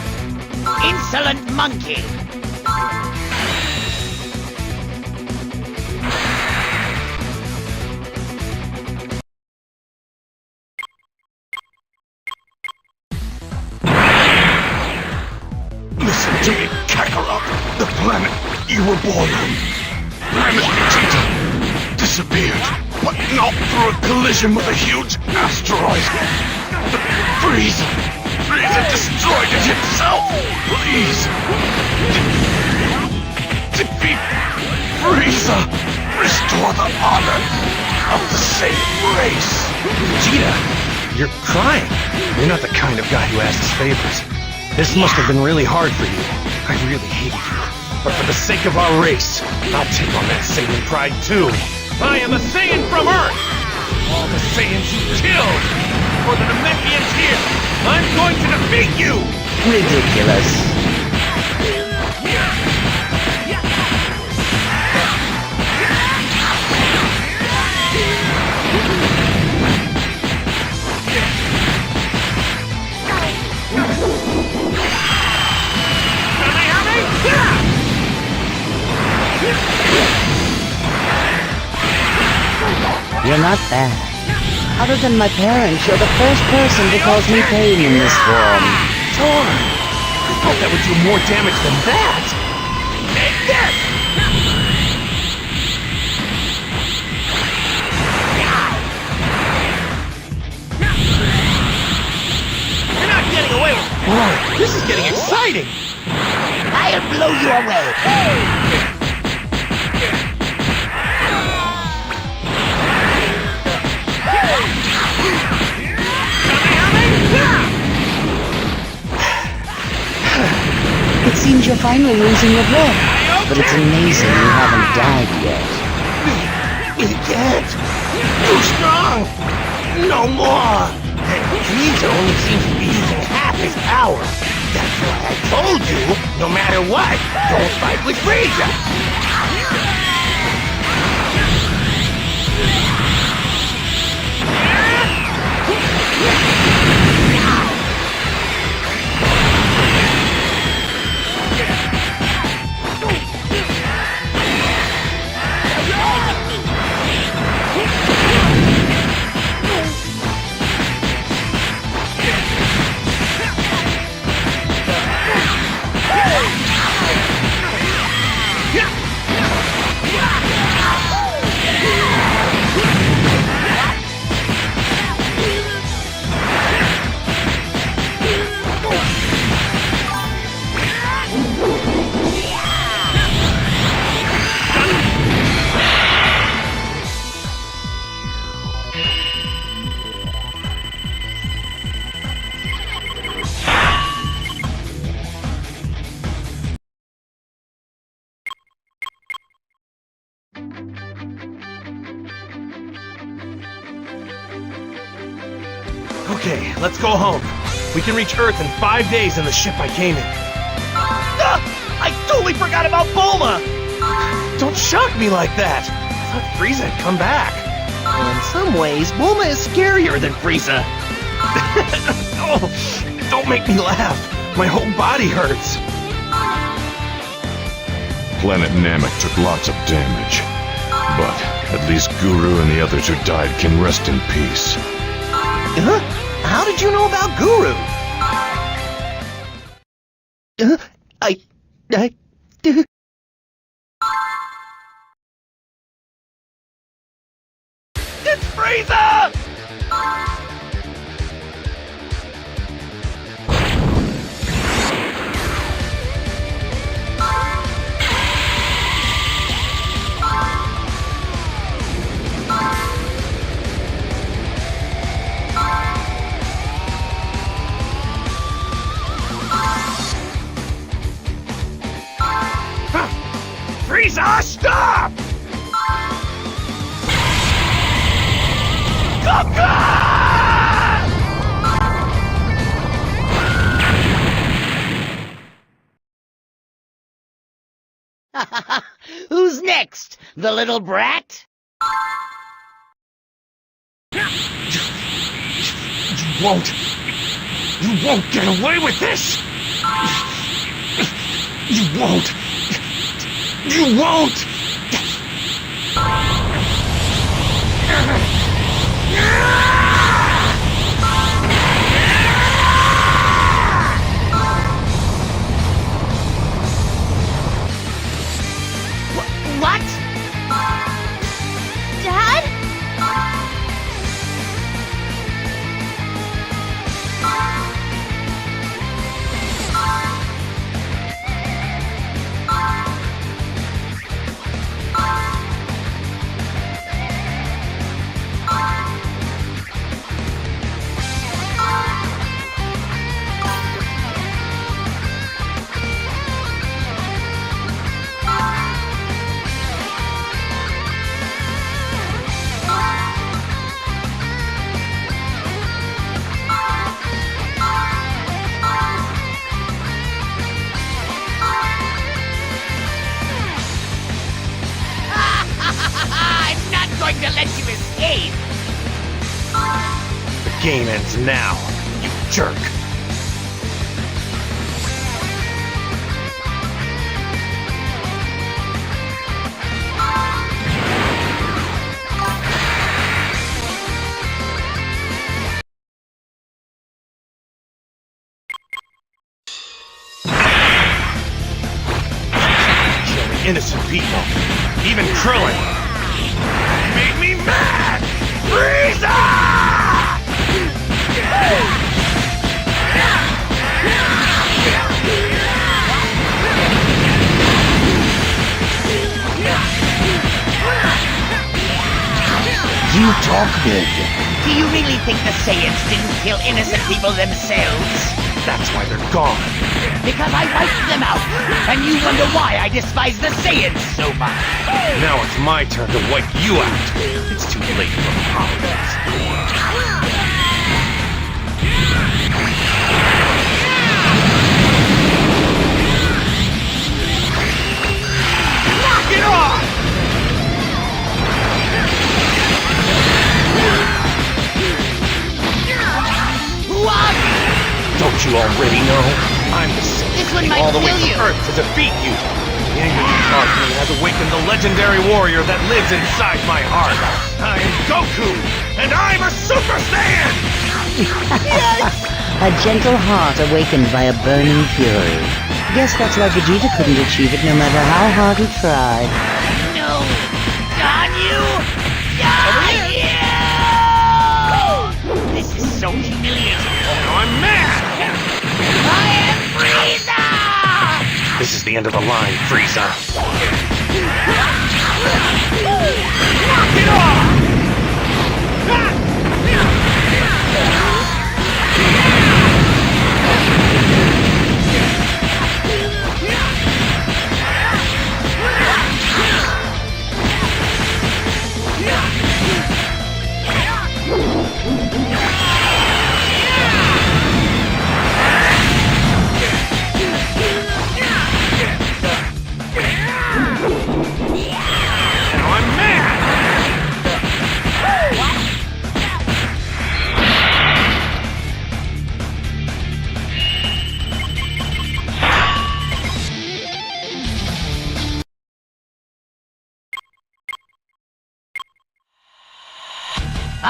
Insolent monkey! Listen to me, Kakarot. The planet you were born on. Planet Vegeta disappeared, but not through a collision with a huge asteroid. Frieza destroyed it himself. Please. Defeat Frieza. Restore the honor of the Saiyan race. Vegeta, you're crying. You're not the kind of guy who asks favors. This must have been really hard for you. I really hated you. But for the sake of our race, I'll take on that Saiyan pride too. I am a Saiyan from Earth! All the Saiyans you killed! For the Namekians here, I'm going to defeat you! Ridiculous. You're not bad. Other than my parents, you're the first person to cause me pain in this form. Darn! I thought that would do more damage than that! Take this! You're not getting away with it! Whoa, this is getting exciting! I'll blow you away! It seems you're finally losing your breath. But it's amazing you haven't died yet. You can't! Too strong! No more! And Frieza only seems to be using half his power. That's why I told you, no matter what, don't fight with Frieza! Okay, let's go home. We can reach Earth in 5 days in the ship I came in. Ah! I totally forgot about Bulma! Don't shock me like that! I thought Frieza had come back. And in some ways, Bulma is scarier than Frieza. Oh, don't make me laugh. My whole body hurts. Planet Namek took lots of damage. But at least Guru and the others who died can rest in peace. Huh? How did you know about Guru? It's Frieza! Frieza, stop! Who's next? The little brat? You won't get away with this! You won't! What? Dad? I'm not going to let you escape! The game ends now, you jerk! Killing innocent people, even Krillin! Make me mad! Frieza! You talk big. Do you really think the Saiyans didn't kill innocent people themselves? That's why they're gone. Because I wiped them out, and you wonder why I despise the Saiyans so much. Now it's my turn to wipe you out. It's too late for apologies. Knock it off! Don't you already know? I'm the This one Saiyan might all the way kill from you. Earth to defeat you. The anger you caused me has awakened the legendary warrior that lives inside my heart. I am Goku, and I'm a Super Saiyan! A gentle heart awakened by a burning fury. Guess that's why Vegeta couldn't achieve it no matter how hard he tried. No! Darn you! Darn you! This is so humiliating. Now I'm mad! I am Frieza! This is the end of the line, Frieza. Knock it off!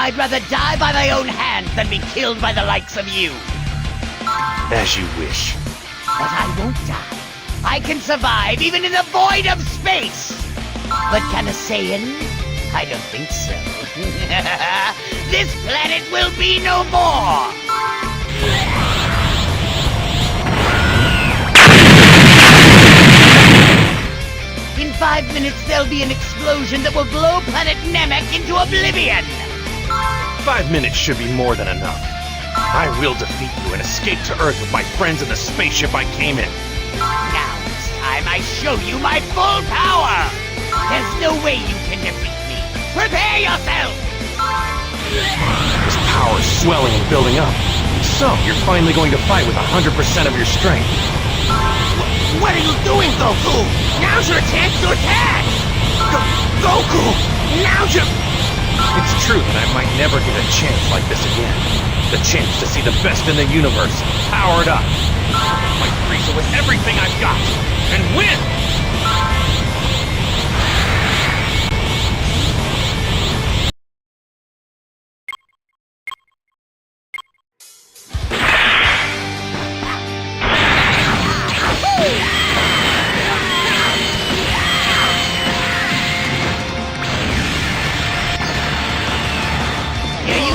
I'd rather die by my own hands than be killed by the likes of you. As you wish. But I won't die. I can survive even in the void of space. But can a Saiyan? I don't think so. This planet will be no more. In 5 minutes, there'll be an explosion that will blow planet Namek into oblivion! 5 minutes should be more than enough. I will defeat you and escape to Earth with my friends in the spaceship I came in. Now it's time I show you my full power! There's no way you can defeat me! Prepare yourself! This power is swelling and building up. So, you're finally going to fight with 100% of your strength. What are you doing, Goku? Now's your chance to attack! Goku! Now's your... It's true that I might never get a chance like this again. The chance to see the best in the universe, powered up. Fight Frieza with everything I've got, and win!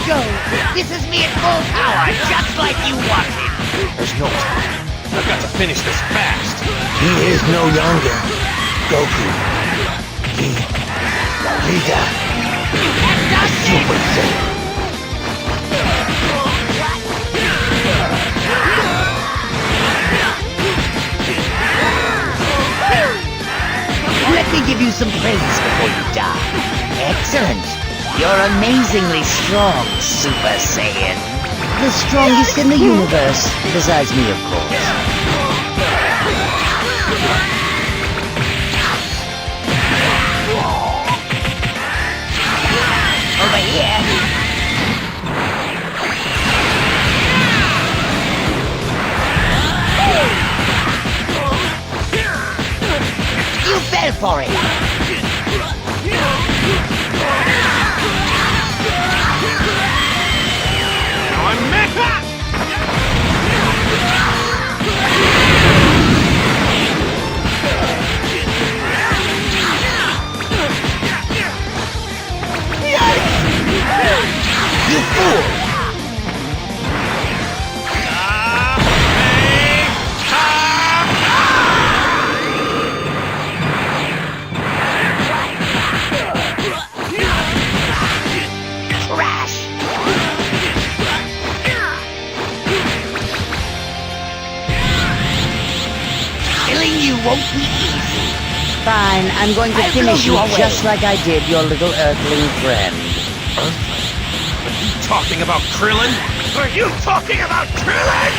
Go! This is me at full power, just like you wanted! There's no time. I've got to finish this fast. He is no longer Goku. Vega. You cannot Super Saiyan. Let me give you some praise before you die. Excellent. You're amazingly strong, Super Saiyan. The strongest in the universe, besides me, of course. Over here. You fell for it. I'm Mecha! You fool! Trash! Killing you won't be easy. Fine, I'm going to I'll finish blow you you away. just like I did your little earthling friend. Are you talking about Krillin? Are you talking about Krillin?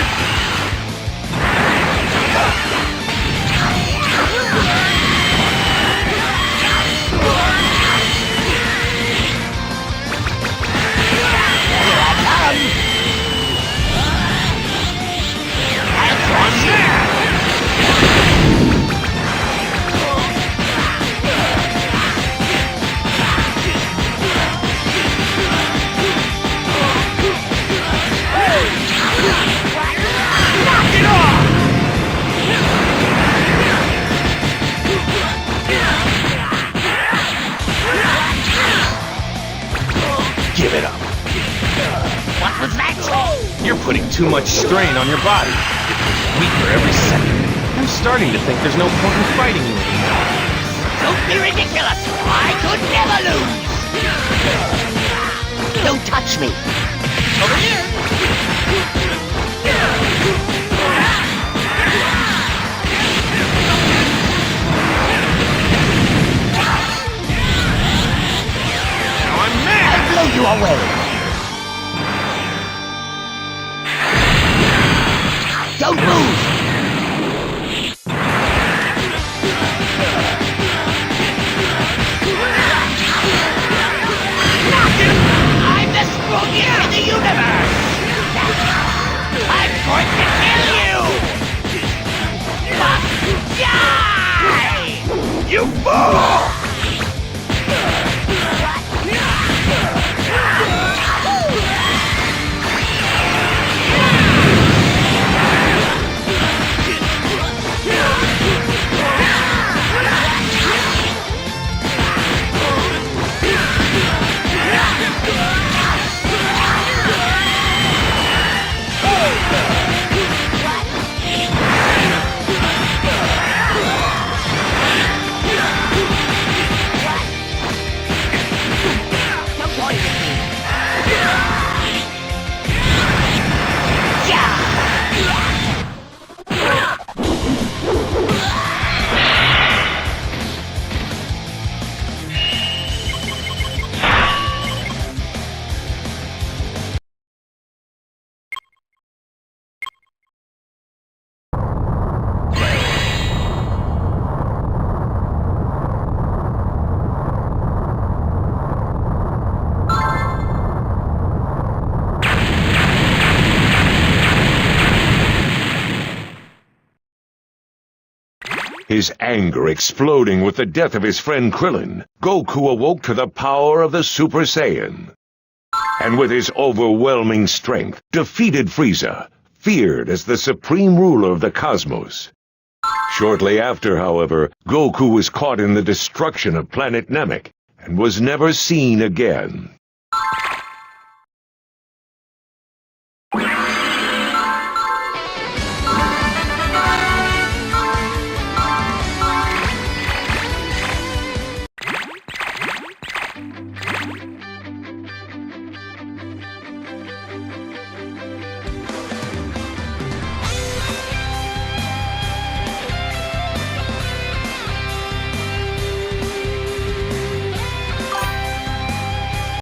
Give it up. What was that? You're putting too much strain on your body. You're weaker every second. I'm starting to think there's no point in fighting you anymore. Don't be ridiculous! I could never lose! Don't touch me! Over here! Now I'm mad! I'll blow you away! Don't move! I'm the strongest in the universe! I'm going to kill you! Die! You fool! His anger exploding with the death of his friend Krillin, Goku awoke to the power of the Super Saiyan. And with his overwhelming strength, defeated Frieza, feared as the supreme ruler of the cosmos. Shortly after, however, Goku was caught in the destruction of planet Namek, and was never seen again.